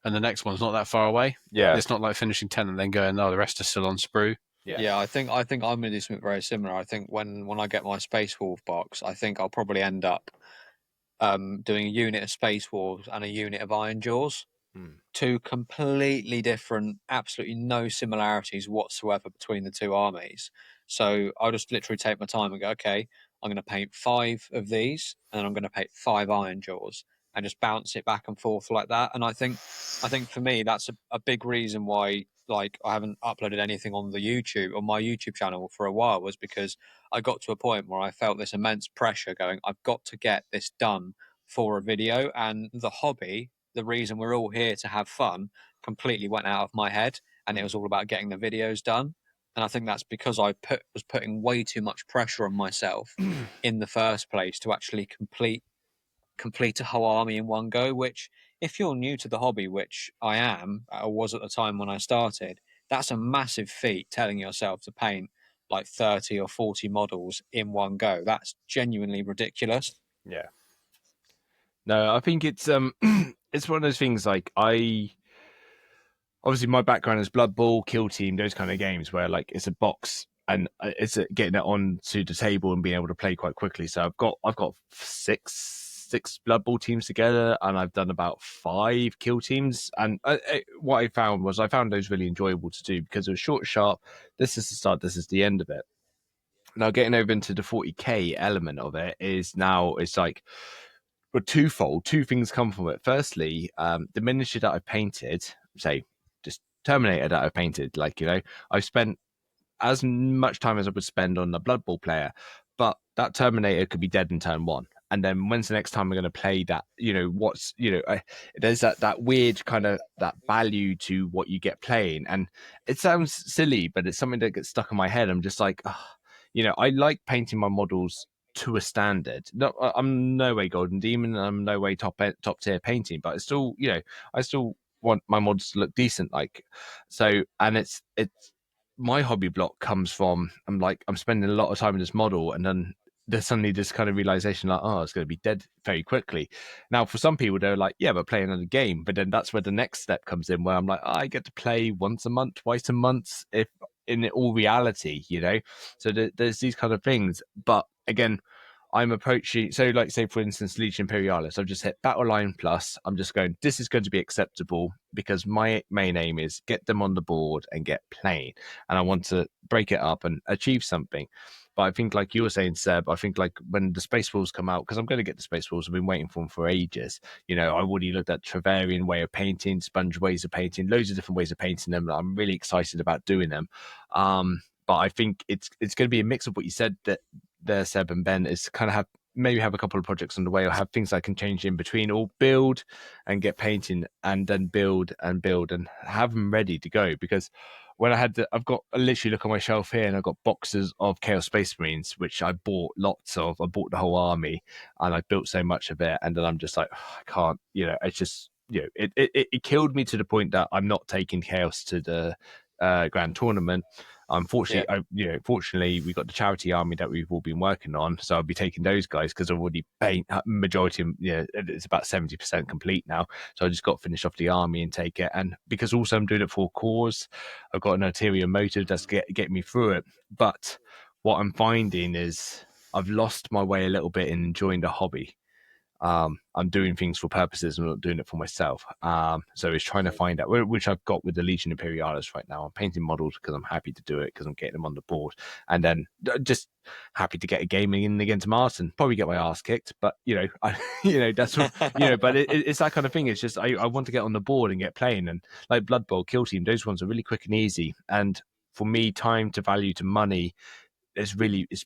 And the next one's not that far away. Yeah. It's not like finishing 10 and then going, the rest are still on sprue. Yeah, I think I'm going to do something very similar. I think when I get my Space Wolf box, I think I'll probably end up doing a unit of Space Wolves and a unit of Iron Jaws. Two completely different, absolutely no similarities whatsoever between the two armies. So I'll just literally take my time and go, okay, I'm going to paint 5 of these, and then I'm going to paint 5 Iron Jaws, and just bounce it back and forth like that. And I think for me that's a big reason why like I haven't uploaded anything on the YouTube, on my YouTube channel for a while, was because I got to a point where I felt this immense pressure going, I've got to get this done for a video, and the hobby, the reason we're all here to have fun, completely went out of my head, and it was all about getting the videos done. And I think that's because I was putting way too much pressure on myself in the first place to actually complete a whole army in one go, which if you're new to the hobby, which I am, or was at the time when I started, that's a massive feat, telling yourself to paint like 30 or 40 models in one go. That's genuinely ridiculous. Yeah. No, I think it's it's one of those things like obviously my background is Blood Bowl, Kill Team, those kind of games where like it's a box and it's getting it onto the table and being able to play quite quickly. So I've got six Blood Bowl teams together, and I've done about 5 Kill Teams. And what I found those really enjoyable to do because it was short, sharp. This is the start. This is the end of it. Now getting over into the 40k element of it is now it's like. But twofold, 2 things come from it. Firstly, the miniature that I've painted, say, just Terminator that I've painted, like, I've spent as much time as I would spend on a Blood Bowl player, but that Terminator could be dead in turn 1. And then when's the next time I'm going to play that? There's that weird kind of that value to what you get playing. And it sounds silly, but it's something that gets stuck in my head. I'm just like, I like painting my models to a standard. No, I'm no way Golden Demon. I'm no way top tier painting, but it's still, I still want my models to look decent. Like, so, and it's my hobby block comes from I'm spending a lot of time in this model, and then there's suddenly this kind of realization like, oh, it's going to be dead very quickly. Now, for some people, they're like, yeah, but play another game. But then that's where the next step comes in, where I'm like, I get to play once a month, twice a month, if in all reality, So there's these kind of things. But again, I'm approaching, so like say for instance Legion Imperialis, I've just hit Battle Line Plus. I'm just going, this is going to be acceptable because my main aim is get them on the board and get playing, and I want to break it up and achieve something. But I think like you were saying, Seb, I think like when the Space Wolves come out, because I'm going to get the Space Wolves, I've been waiting for them for ages. I already looked at Trevarian way of painting, sponge ways of painting, loads of different ways of painting them. I'm really excited about doing them. But I think it's going to be a mix of what you said that there, Seb and Ben, is kind of have a couple of projects on the way, or have things I can change in between, or build and get painting, and then build and have them ready to go. Because when I literally look on my shelf here, and I've got boxes of Chaos Space Marines, which I bought lots of. I bought the whole army, and I built so much of it, and then I'm just like, oh, I can't. It's just it killed me to the point that I'm not taking Chaos to the grand tournament. Unfortunately, fortunately, we got the charity army that we've all been working on, so I'll be taking those guys because I've already paint majority of it's about 70% complete now. So I just got to finish off the army and take it. And because also I'm doing it for a cause, I've got an ulterior motive that's get me through it. But what I'm finding is I've lost my way a little bit in enjoying the hobby. I'm doing things for purposes. I'm not doing it for myself. So it's trying to find out, which I've got with the Legion Imperialis right now. I'm painting models because I'm happy to do it, because I'm getting them on the board, and then just happy to get a game in against Martin. Probably get my ass kicked, but that's what, But it's that kind of thing. It's just I want to get on the board and get playing, and like Blood Bowl, Kill Team, those ones are really quick and easy. And for me, time to value to money, it's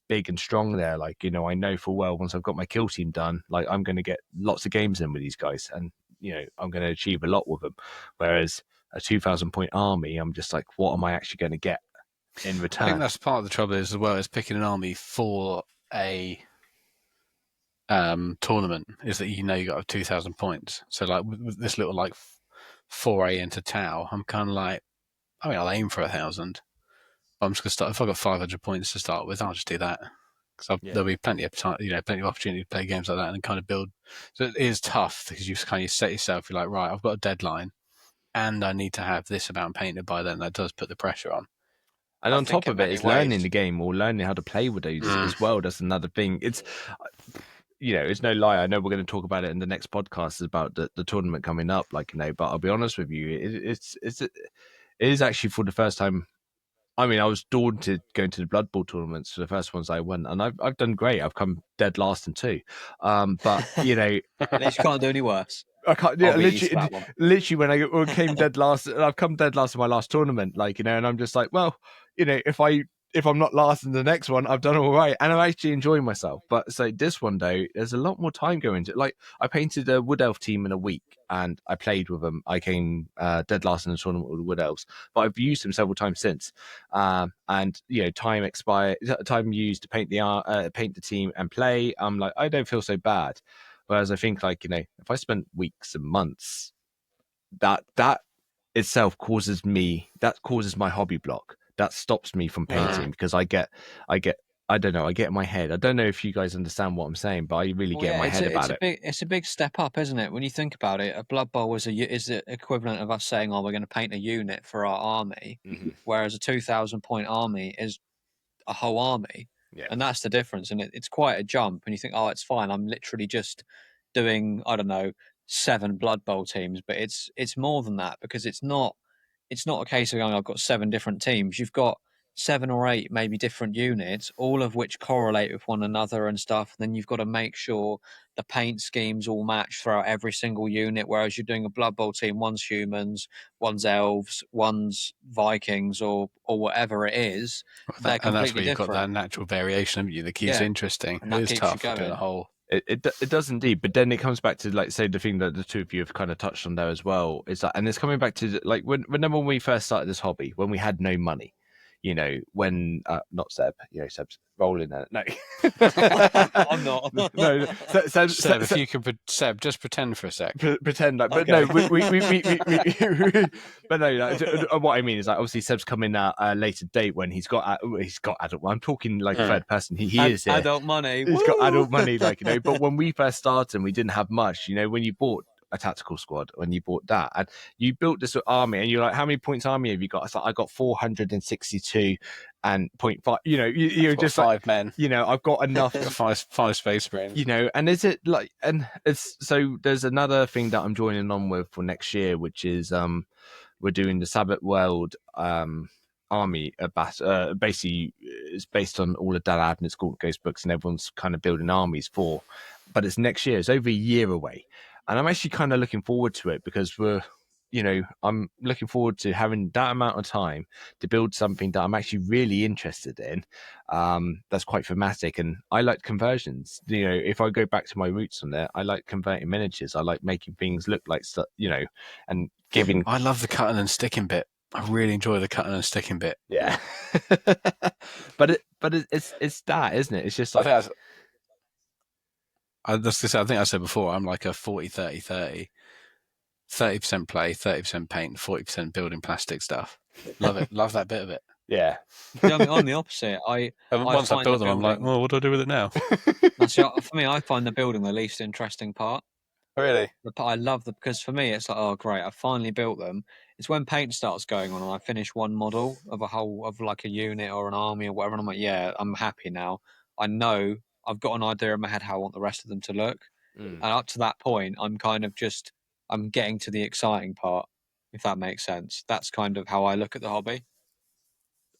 big and strong there. Like, I know full well once I've got my Kill Team done, like I'm going to get lots of games in with these guys, and I'm going to achieve a lot with them. Whereas a 2,000 point army, I'm just like, what am I actually going to get in return? I think that's part of the trouble as well, is picking an army for a tournament is that you got to have 2,000 points. So like with this little like foray into Tau, I'm kind of like, I'll aim for 1,000. I'm just gonna start. If I've got 500 points to start with, I'll just do that because there'll be plenty of time, plenty of opportunity to play games like that and kind of build. So it is tough because you kind of set yourself. You're like, right, I've got a deadline, and I need to have this amount painted by then. That does put the pressure on. And I on think top in of it, many it's learning ways- the game or learning how to play with those as well. That's another thing. It's it's no lie. I know we're going to talk about it in the next podcast about the tournament coming up. But I'll be honest with you, it is actually for the first time. I mean, I was daunted going to the Blood Bowl tournaments for the first ones I went, and I've done great. I've come dead last in two. But At least you can't do any worse. I can't. Yeah, I'll beat you to that one. literally, when I came dead last, I've come dead last in my last tournament. And I'm just like, well, if I'm not last in the next one, I've done all right, and I'm actually enjoying myself. But so this one though, there's a lot more time going into it. Like I painted a Wood Elf team in a week, and I played with them. I came dead last in the tournament with the Wood Elves, but I've used them several times since. And time used to paint the team and play. I'm like, I don't feel so bad. Whereas I think if I spent weeks and months, that itself causes my hobby block. That stops me from painting because I get I don't know, I get in my head. I don't know if you guys understand what I'm saying, but I really get in my head about it. It's a big step up, isn't it? When you think about it, a Blood Bowl is the equivalent of us saying, "Oh, we're going to paint a unit for our army," whereas a 2,000 point army is a whole army. Yeah. And that's the difference. And it's quite a jump. And you think, oh, it's fine. I'm literally just doing, I don't know, 7 Blood Bowl teams. But it's more than that because it's not a case of going, I've got 7 different teams. You've got 7 or 8 maybe different units, all of which correlate with one another and stuff. And then you've got to make sure the paint schemes all match throughout every single unit. Whereas you're doing a Blood Bowl team, one's humans, one's elves, one's Vikings, or whatever it is. And that's where you've got that natural variation of you that keeps it interesting. And it is tough doing a whole. It does indeed, but then it comes back to say the thing that the two of you have kind of touched on there as well is that, and it's coming back to when we first started this hobby, when we had no money, when not Seb, Seb's rolling at it. No, I'm not. No, Seb, if you could, Seb, just pretend for a sec. Pretend but okay. No, but no. What I mean is obviously Seb's coming at a later date when he's got adult. I'm talking third person. He is here. Adult money. He's got adult money, But when we first started, we didn't have much. When you bought a tactical squad, when you bought that, and you built this army, and you're like, how many points army have you got? I thought I got 462 and 0.5. You're just 5 men. I've got enough. five space marines. And is it and it's so there's another thing that I'm joining on with for next year, which is we're doing the Sabbath World army basically it's based on all of Dan Abnett's Ghost books, and everyone's kind of building armies but it's next year. It's over a year away. And I'm actually kind of looking forward to it because I'm looking forward to having that amount of time to build something that I'm actually really interested in. That's quite thematic, and I like conversions. If I go back to my roots on it, I like converting miniatures. I like making things look like and giving. I love the cutting and sticking bit. I really enjoy the cutting and sticking bit. Yeah, but it's that, isn't it? It's just like. I think I said before, I'm like a 40-30-30. 30% play, 30% paint, 40% building plastic stuff. Love it. Love that bit of it. Yeah. I'm the opposite. Once I build them, I'm like, well, what do I do with it now? For me, I find the building the least interesting part. Really? I love because for me, it's like, oh, great, I finally built them. It's when paint starts going on and I finish one model of a unit or an army or whatever, and I'm like, yeah, I'm happy now. I know I've got an idea in my head how I want the rest of them to look. And up to that point, I'm kind of I'm getting to the exciting part, if that makes sense. That's kind of how I look at the hobby.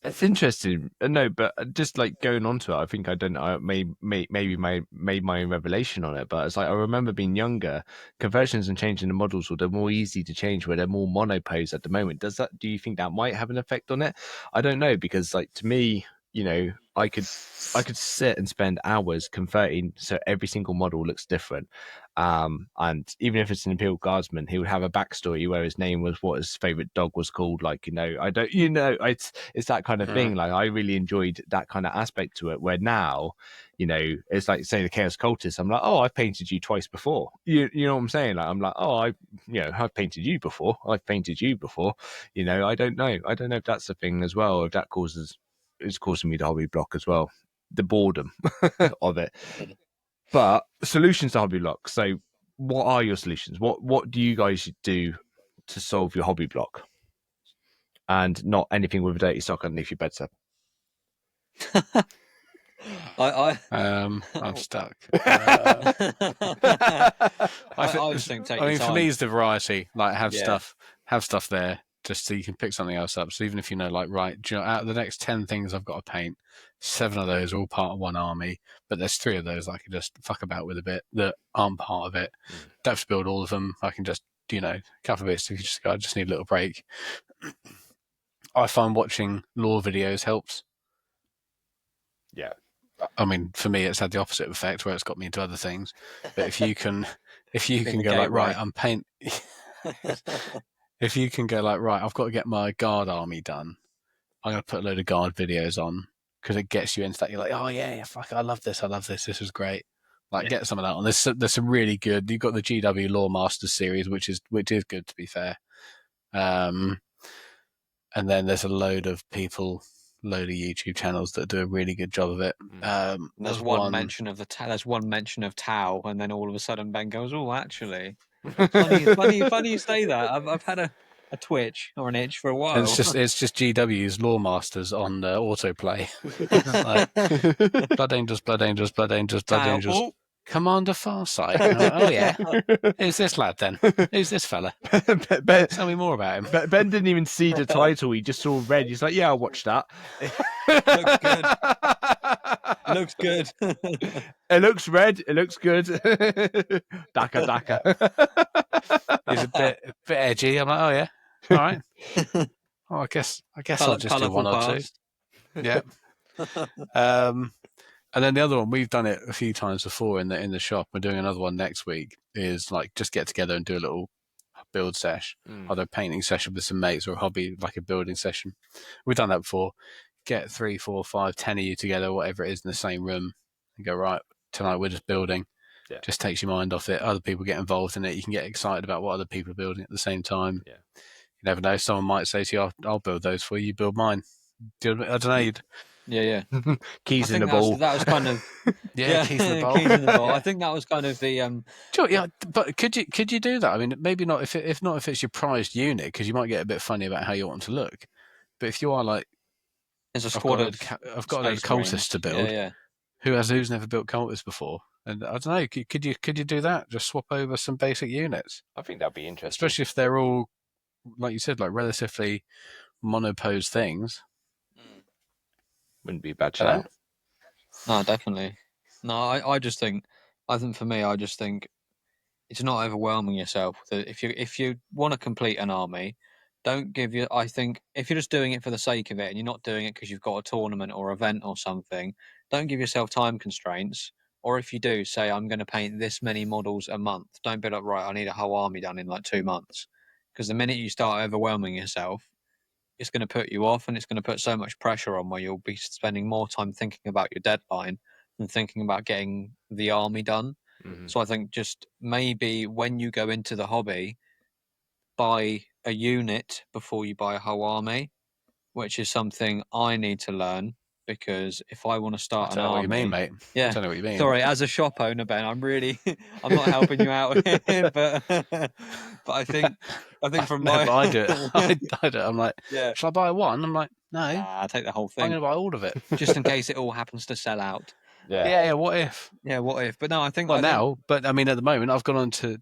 It's interesting. No, but just going on to it, I think I maybe made my own revelation on it. But it's I remember being younger, conversions and changing the models they're more easy to change where they're more monopose at the moment. Do you think that might have an effect on it? I don't know, because to me, you know, I could sit and spend hours converting so every single model looks different. And even if it's an Imperial Guardsman, he would have a backstory where his name was what his favorite dog was called. Like, you know, I don't, you know, it's that kind of thing. Like, I really enjoyed that kind of aspect to it. Where now, you know, it's like say the Chaos Cultist. I'm like, oh, I've painted you twice before. You know what I'm saying? Like, I'm like, oh, I've painted you before. I've painted you before. You know, I don't know if that's the thing as well. If that is causing me the hobby block as well, the boredom of it. But solutions to hobby block. So, what are your solutions? What do you guys do to solve your hobby block? And not anything with a dirty sock underneath your bedstead. I'm stuck. I just think take your for time. me, it's the variety. Like have stuff there just so you can pick something else up. So even if you know, like, right, do you know, out of the next 10 things I've got to paint, 7 of those are all part of one army, but there's 3 of those I can just fuck about with a bit that aren't part of it. Don't have to build all of them. I can just, you know, a couple of bits. I just need a little break. I find watching lore videos helps. Yeah. I mean, for me, it's had the opposite effect where it's got me into other things. But if you can go like, right, I'm paint. If you can go like, right, I've got to get my guard army done. I'm going to put a load of guard videos on because it gets you into that. You're like, oh yeah, fuck, I love this. This was great. Like, get some of that on. There's some really good. You've got the GW Lore Masters series, which is good, to be fair. And then there's a load of YouTube channels that do a really good job of it. There's one mention of Tau, and then all of a sudden Ben goes, "Oh, actually, funny you say that. I've had a twitch or an itch for a while." And it's just GW's Lore Masters on autoplay. Like, Blood Angels. Tau. Commander Farsight. Like, oh yeah, who's this lad then? Who's this fella? Tell me more about him. Ben didn't even see the title; he just saw red. He's like, "Yeah, I'll watch that." Looks good. It looks red. It looks good. Daka. He's a bit edgy. I'm like, oh yeah, all right. Oh, I guess I'll just do one or two. Yeah. And then the other one, we've done it a few times before in the shop. We're doing another one next week. Is like just get together and do a little build sesh, either a painting session with some mates or a hobby like a building session. We've done that before. Get 3, 4, 5, 10 of you together, whatever it is, in the same room, and go, right, tonight we're just building. Yeah. Just takes your mind off it. Other people get involved in it. You can get excited about what other people are building at the same time. Yeah. You never know. Someone might say to you, I'll build those for you. You build mine. I don't know. Yeah. Keys in the ball. That was kind of keys in the ball. Keys in the ball. Yeah. I think that was kind of the Yeah, but could you do that? I mean, maybe not if it's your prized unit, because you might get a bit funny about how you want to look. But if you are like, there's a squad I've got a load of cultists to build. Yeah. Who's never built cultists before? And I don't know. Could you do that? Just swap over some basic units. I think that'd be interesting, especially if they're all, like you said, like relatively monopose things. Wouldn't be a bad shout. No, definitely. No, I think for me, I just think it's not overwhelming yourself. That if you want to complete an army, don't give you. I think if you're just doing it for the sake of it and you're not doing it because you've got a tournament or event or something, don't give yourself time constraints. Or if you do, say I'm going to paint this many models a month. Don't be like, right, I need a whole army done in like 2 months. Because the minute you start overwhelming yourself, it's going to put you off, and it's going to put so much pressure on where you'll be spending more time thinking about your deadline than thinking about getting the army done. Mm-hmm. So I think just maybe when you go into the hobby, buy a unit before you buy a whole army, which is something I need to learn, because if I want to start an army... I don't know what you mean, mate. Yeah. I don't know what you mean. Sorry, as a shop owner, Ben, I'm not helping you out here, but I think from my... I do it. I'm like, shall I buy one? I'm like, no. I'll take the whole thing. I'm going to buy all of it. Just in case it all happens to sell out. Yeah, what if? Yeah, what if? But no, I think... But I mean, at the moment, I've gone on to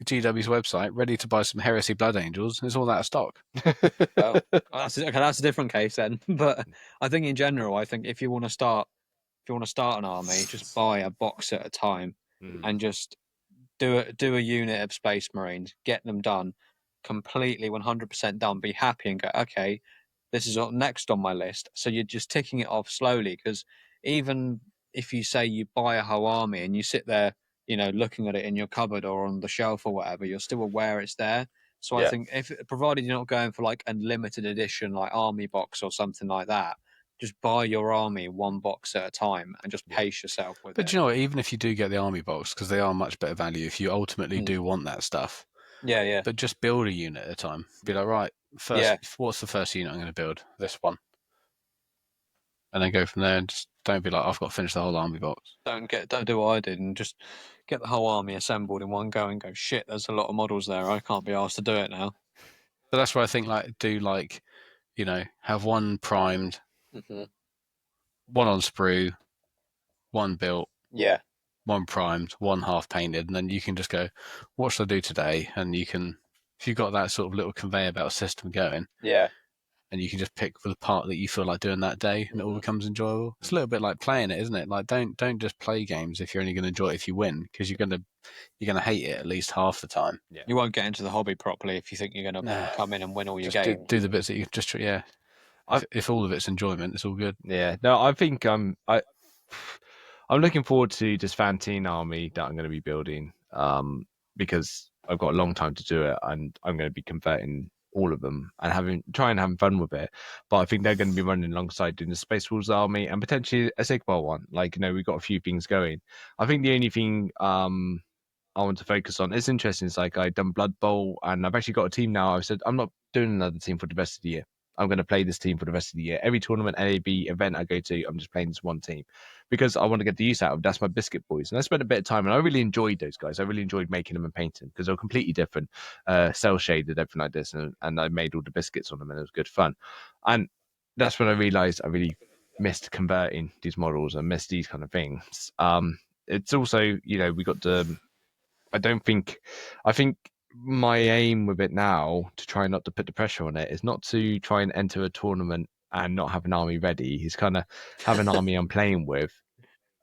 GW's website, ready to buy some Heresy Blood Angels. There's all that out of stock. That's a different case then. But I think in general, if you want to start an army, just buy a box at a time and just do a unit of Space Marines, get them done completely 100% done, be happy and go, okay, this is next on my list. So you're just ticking it off slowly, because even if you say you buy a whole army and you sit there, looking at it in your cupboard or on the shelf or whatever, you're still aware it's there. So I think provided you're not going for like a limited edition, like army box or something like that, just buy your army one box at a time and just pace yourself with it. But you know what? Even if you do get the army box, because they are much better value, if you ultimately do want that stuff, but just build a unit at a time. Be like, right, what's the first unit I'm going to build? This one. And then go from there, and just don't be like, I've got to finish the whole army box. Don't do what I did and just get the whole army assembled in one go and go, shit, there's a lot of models there. I can't be asked to do it now. But that's why I think have one primed, one on sprue, one built, one primed, one half painted, and then you can just go, what should I do today? And you can, if you've got that sort of little conveyor belt system going, and you can just pick for the part that you feel like doing that day, and it all becomes enjoyable. It's a little bit like playing it, isn't it? Like don't just play games if you're only going to enjoy it if you win, because you're gonna hate it at least half the time. Yeah. You won't get into the hobby properly if you think you're going to come in and win all your games. Do the bits that you just if all of it's enjoyment, it's all good. Yeah. No, I think I'm looking forward to this Fantine army that I'm going to be building, because I've got a long time to do it, and I'm going to be converting all of them and having fun with it. But I think they're going to be running alongside doing the Space Wolves army and potentially a Sigmar one. Like, we've got a few things going. I think the only thing I want to focus on, it's interesting, it's like I've done Blood Bowl and I've actually got a team now. I've said I'm not doing another team for the rest of the year. I'm going to play this team for the rest of the year. Every tournament, NAB event I go to, I'm just playing this one team because I want to get the use out of. That's my Biscuit Boys. And I spent a bit of time, and I really enjoyed those guys. I really enjoyed making them and painting them because they were completely different, cell shaded, everything like this. And I made all the biscuits on them, and it was good fun. And that's when I realized I really missed converting these models and missed these kind of things. It's also, we got the, I think my aim with it now, to try not to put the pressure on it, is not to try and enter a tournament and not have an army ready. He's kind of have an army I'm playing with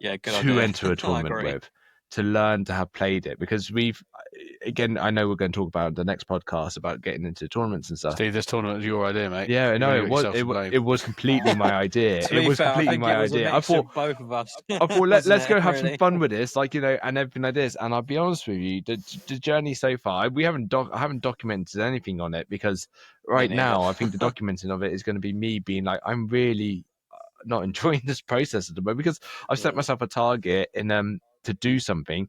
enter a tournament with, to learn to have played it, because I know we're going to talk about the next podcast about getting into tournaments and stuff. Steve, this tournament was your idea, mate. Yeah, no, it was completely my idea. It was completely my idea. I thought both of us. I thought let's go have some fun with this, and everything like this. And I'll be honest with you, the journey so far, I haven't documented anything on it, because right now I think the documenting of it is going to be me being like, I'm really not enjoying this process at the moment, because I've set myself a target to do something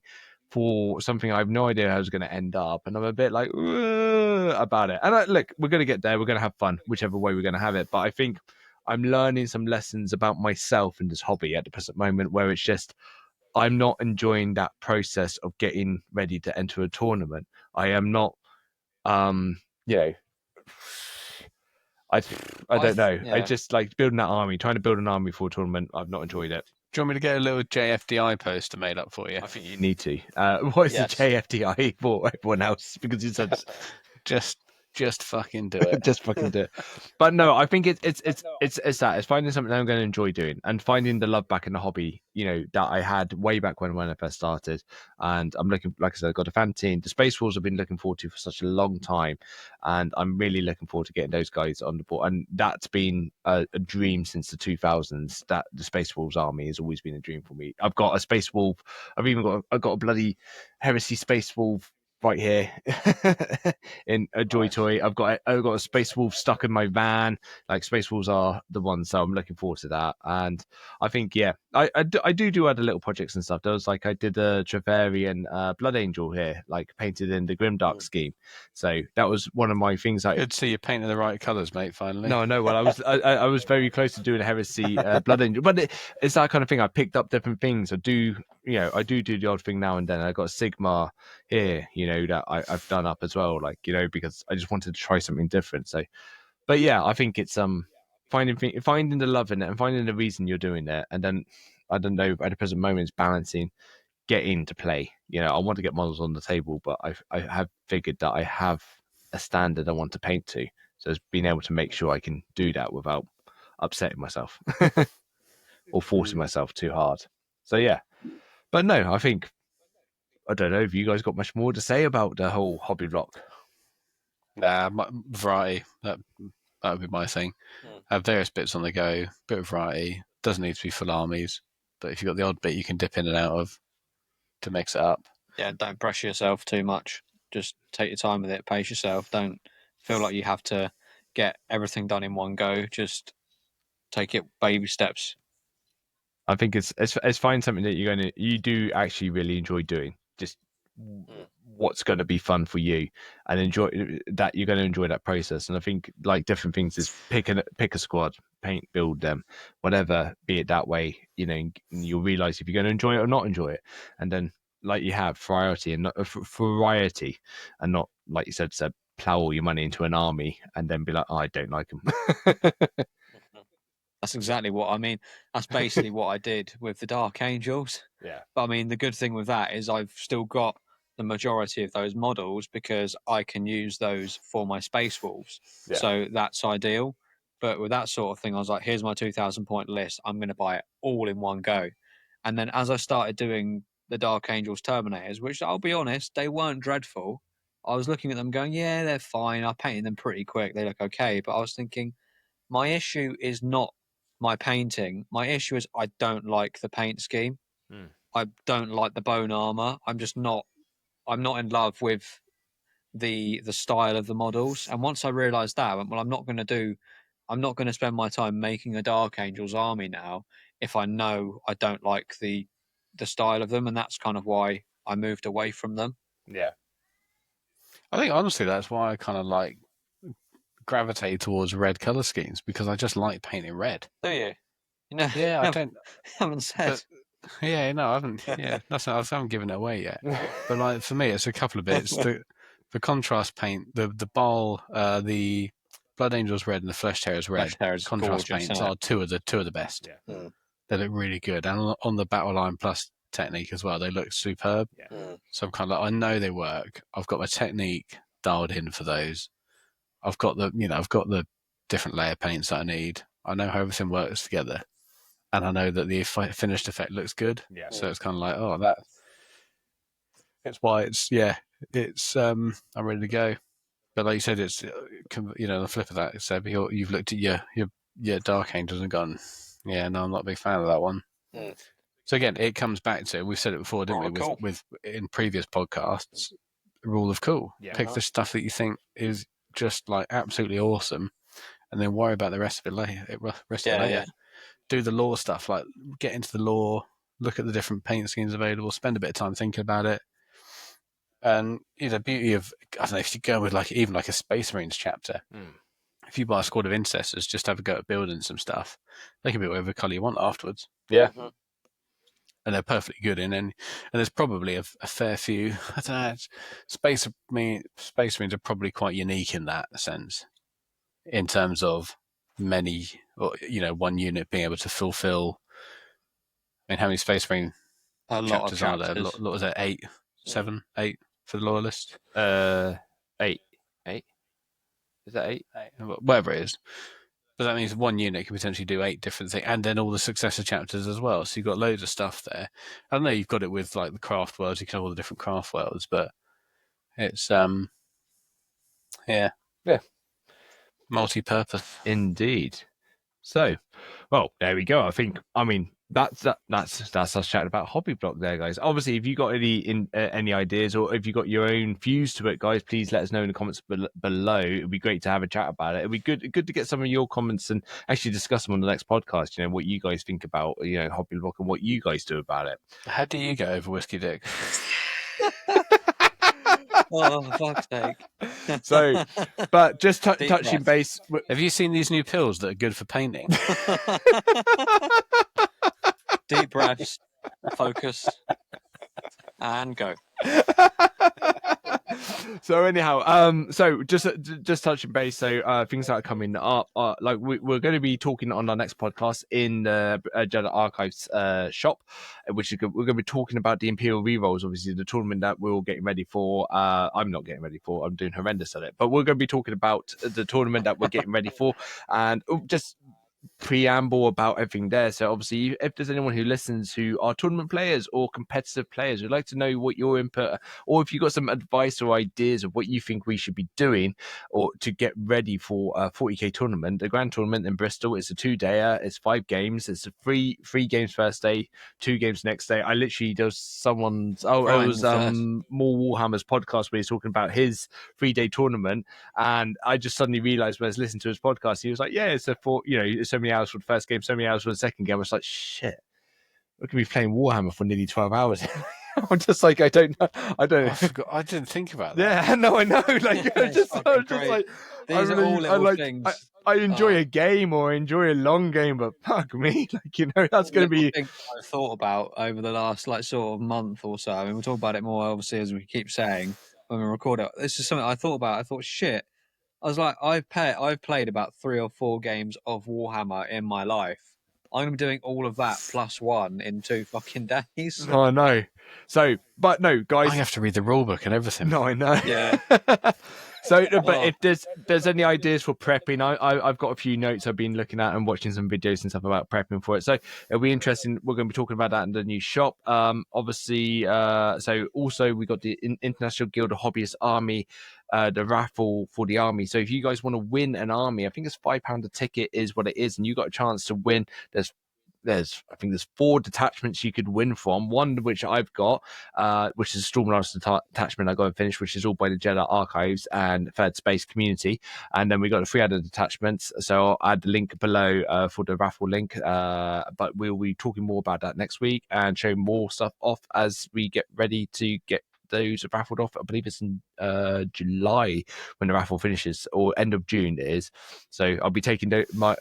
for something I have no idea how it's going to end up, and I'm a bit like about it. And look, we're going to get there. We're going to have fun, whichever way we're going to have it. But I think I'm learning some lessons about myself in this hobby at the present moment, where it's just I'm not enjoying that process of getting ready to enter a tournament. I am not, I don't know. Yeah. I just like building that army, trying to build an army for a tournament. I've not enjoyed it. Do you want me to get a little JFDI poster made up for you? I think you need to. What is the JFDI for everyone else? Because you said just fucking do it. Just fucking do it. But no, I think it's that. It's finding something that I'm going to enjoy doing, and finding the love back in the hobby, that I had way back when I first started. And I'm looking, like I said, I've got a Fantine. The Space Wars I've been looking forward to for such a long time, and I'm really looking forward to getting those guys on the board. And that's been a dream since the 2000s. That the Space Wolves army has always been a dream for me. I've got a Space Wolf. I've got a bloody Heresy Space Wolf right here in a Joy Toy. I've got a Space Wolf stuck in my van. Like, Space Wolves are the ones, so I'm looking forward to that. And I think I do other little projects and stuff. There was I did a Trevarian Blood Angel here, like painted in the Grimdark scheme. So that was one of my things. Good to see you painting the right colours, mate. Finally. No, well, I was very close to doing a Heresy Blood Angel, but it's that kind of thing. I picked up different things. I do the odd thing now and then. I got a Sigmar here, that I've done up as well, because I just wanted to try something different. So, but yeah, I think it's finding the love in it and finding the reason you're doing it, and then I don't know, at the present moment, it's balancing getting to play. I want to get models on the table, but I have figured that I have a standard I want to paint to, so it's being able to make sure I can do that without upsetting myself or forcing myself too hard. So yeah, but no, I don't know if you guys got much more to say about the whole hobby rock. Nah, variety. That would be my thing. Mm. Have various bits on the go, bit of variety. Doesn't need to be full armies, but if you've got the odd bit you can dip in and out of to mix it up. Yeah, don't pressure yourself too much. Just take your time with it. Pace yourself. Don't feel like you have to get everything done in one go. Just take it baby steps. I think it's find something that you do actually really enjoy doing. Just what's going to be fun for you, and enjoy that. You're going to enjoy that process. And I think like different things is pick a squad, paint, build them, whatever. Be it that way, and you'll realize if you're going to enjoy it or not enjoy it. And then like you have variety and not like you said, plow all your money into an army and then be like, oh, I don't like them. That's exactly what I mean. That's basically what I did with the Dark Angels. Yeah. But I mean, the good thing with that is I've still got the majority of those models because I can use those for my Space Wolves. Yeah. So that's ideal. But with that sort of thing, I was like, here's my 2,000 point list. I'm going to buy it all in one go. And then as I started doing the Dark Angels Terminators, which I'll be honest, they weren't dreadful. I was looking at them going, yeah, they're fine. I painted them pretty quick. They look okay. But I was thinking, my issue is not my painting. My issue is I don't like the paint scheme. I don't like the bone armor. I'm not in love with the style of the models. And once I realized that, I went, well, I'm not going to spend my time making a Dark Angels army now if I know I don't like the style of them. And that's kind of why I moved away from them. Yeah. I think honestly that's why I kind of like gravitate towards red color schemes, because I just like painting red. Do you? No, Yeah, I don't. Haven't said. But, yeah, no, I haven't. Yeah, I haven't given it away yet. But like for me, it's a couple of bits. The contrast paint, the Baal, the Blood Angels red and the Flesh Tearers red. Contrast paints are two of the best. Yeah. They look really good, and on the Battle Line Plus technique as well, they look superb. Yeah. So I'm kind of like, I know they work. I've got my technique dialed in for those. I've got the different layer paints that I need. I know how everything works together, and I know that the finished effect looks good. Yeah. So it's kind of like, oh, it's why I'm ready to go. But like you said, it's the flip of that, Seb, you've looked at your Dark Angels and gone, yeah, no, I'm not a big fan of that one. Mm. So again, it comes back to, we've said it before, didn't we? Cool. With in previous podcasts, rule of cool. Yeah. Pick the stuff that you think is just like absolutely awesome, and then worry about the rest of it later. Yeah. Do the lore stuff, like get into the lore, look at the different paint schemes available, spend a bit of time thinking about it. And the beauty of, I don't know, if you go with even a Space Marines chapter, if you buy a squad of Incestors, just have a go at building some stuff. They can be whatever colour you want afterwards. Yeah. Mm-hmm. And they're perfectly good in. And there's probably a fair few, I don't know, Space Marines are probably quite unique in that sense, in terms of many, or one unit being able to fulfill. I mean, how many Space Marine chapters are there? What was it, 8, 7, 8 for the Loyalists? 8. Is that 8? 8, whatever it is. But that means one unit can potentially do 8 different things, and then all the successor chapters as well. So you've got loads of stuff there. I know you've got it with like the craft worlds. You can have all the different craft worlds, but it's multi-purpose. Indeed. So, well, there we go. I mean, that's us chatting about Hobby Block there, guys. Obviously, if you got any ideas, or if you got your own views to it, guys, please let us know in the comments below. It'd be great to have a chat about it. It'd be good to get some of your comments and actually discuss them on the next podcast. What you guys think about Hobby Block and what you guys do about it. How do you go over Whiskey Dick? Oh, fuck's sake. So, but just touching base. Have you seen these new pills that are good for painting? Deep breaths, focus, and go. So anyhow, so just touching base. So things that are coming up, like we're going to be talking on our next podcast in the Jedi Archives shop, which we're going to be talking about the Imperial rerolls. Obviously, the tournament that we're all getting ready for. I'm not getting ready for. I'm doing horrendous at it, but we're going to be talking about the tournament that we're getting ready for, and just preamble about everything there. So obviously, if there's anyone who listens who are tournament players or competitive players, we'd like to know what your input, or if you've got some advice or ideas of what you think we should be doing or to get ready for a 40k tournament. The grand tournament in Bristol, it's a 2-dayer, it's 5 games, it's a three games first day, 2 games next day. I literally, there was someone's, it was More Warhammer's podcast where he's talking about his 3-day tournament, and I just suddenly realized when I was listening to his podcast, he was like, yeah, it's so many hours for the first game, so many hours for the second game. I was like, shit, we're gonna be playing Warhammer for nearly 12 hours. I'm just like, I don't know. I didn't think about that. Yeah, no, I know. Like, I'm just like, these are all little things. I enjoy a game or enjoy a long game, but fuck me, like, that's going to be. I've thought about over the last sort of month or so. I mean, we'll talk about it more, obviously, as we keep saying when we record it. This is something I thought about. I thought, shit. I was like, I've played about 3 or 4 games of Warhammer in my life. I'm going to be doing all of that plus 1 in 2 fucking days. Oh, I know. So, but no, guys. I have to read the rule book and everything. No, I know. Yeah. So, but if there's any ideas for prepping, I've got a few notes I've been looking at and watching some videos and stuff about prepping for it. So it'll be interesting. We're going to be talking about that in the new shop. Obviously, so also we got the International Guild of Hobbyist Army, the raffle for the army. So if you guys want to win an army, I think it's £5 a ticket is what it is, and you got a chance to win. There's 4 detachments you could win from. One which I've got, which is a Stormlance detachment I got and finished, which is all by the Jedi Archives and Third Space Community. And then we got 3 other detachments. So I'll add the link below for the raffle link. But we'll be talking more about that next week and showing more stuff off as we get ready to get those raffled off. I believe it's in July when the raffle finishes, or end of June it is. So I'll be taking my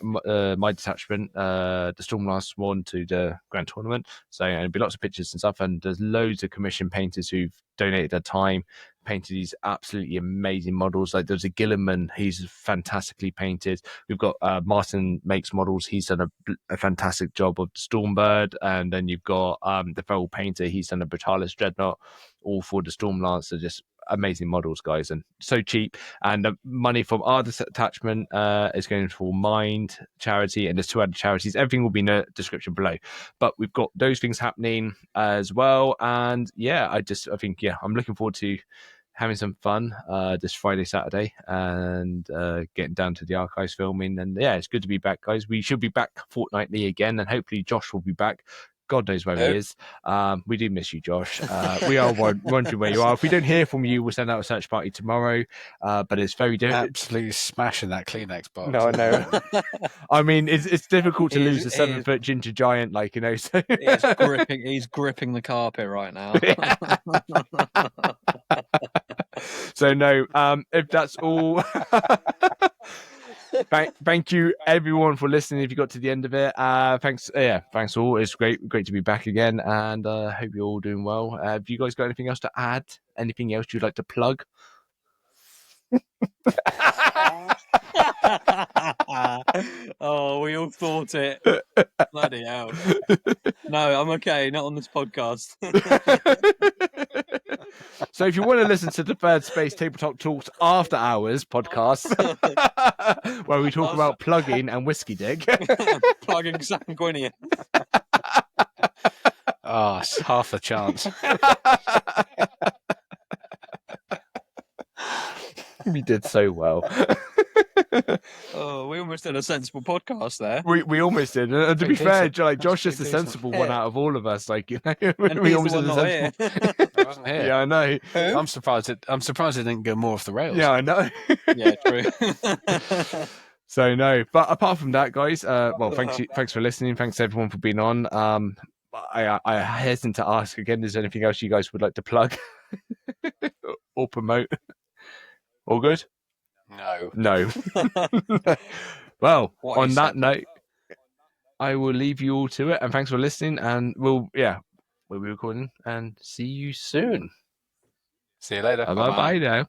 detachment, the Stormlance one, to the grand tournament. So there'll be lots of pictures and stuff, and there's loads of commission painters who've donated their time, painted these absolutely amazing models. Like there's a Gilliman, he's fantastically painted. We've got Martin makes models, he's done a fantastic job of the Stormbird. And then you've got the Feral Painter, he's done a Brutalis Dreadnought, all for the Stormlance. They're just amazing models, guys, and so cheap. And the money from our attachment is going for Mind charity, and there's 2 other charities. Everything will be in the description below. But we've got those things happening as well. And I think I'm looking forward to having some fun this Friday, Saturday, and getting down to the archives filming. And it's good to be back, guys. We should be back fortnightly again, and hopefully Josh will be back. God knows where he is. We do miss you, Josh. We are wondering where you are. If we don't hear from you, we'll send out a search party tomorrow. But it's very difficult. Absolutely smashing that Kleenex box. No, I know. I mean, it's difficult to lose a 7-foot ginger giant, So he's gripping the carpet right now. So no, if that's all. Thank you everyone for listening. If you got to the end of it, thanks all. It's great to be back again, and hope you're all doing well. Have you guys got anything else to add? Anything else you'd like to plug? Oh, we all thought it. Bloody hell. No, I'm okay. Not on this podcast. So if you want to listen to the Third Space Tabletop Talks After Hours podcast, where we talk about plugging and whiskey dick. Plugging sanguinian. Oh, it's half a chance. We did so well. Oh, we almost did a sensible podcast there. We almost did. And to be fair, Josh is the sensible one out of all of us. We almost did the sensible. I wasn't here. Yeah, I know. I'm surprised it didn't go more off the rails. Yeah, I know. Yeah, true. So no, but apart from that, guys, thanks for listening. Thanks everyone for being on. I hesitant to ask again. Is there anything else you guys would like to plug or promote? All good? No. Well, on that note, I will leave you all to it, and thanks for listening. And we'll be recording, and see you soon. See you later. Bye now.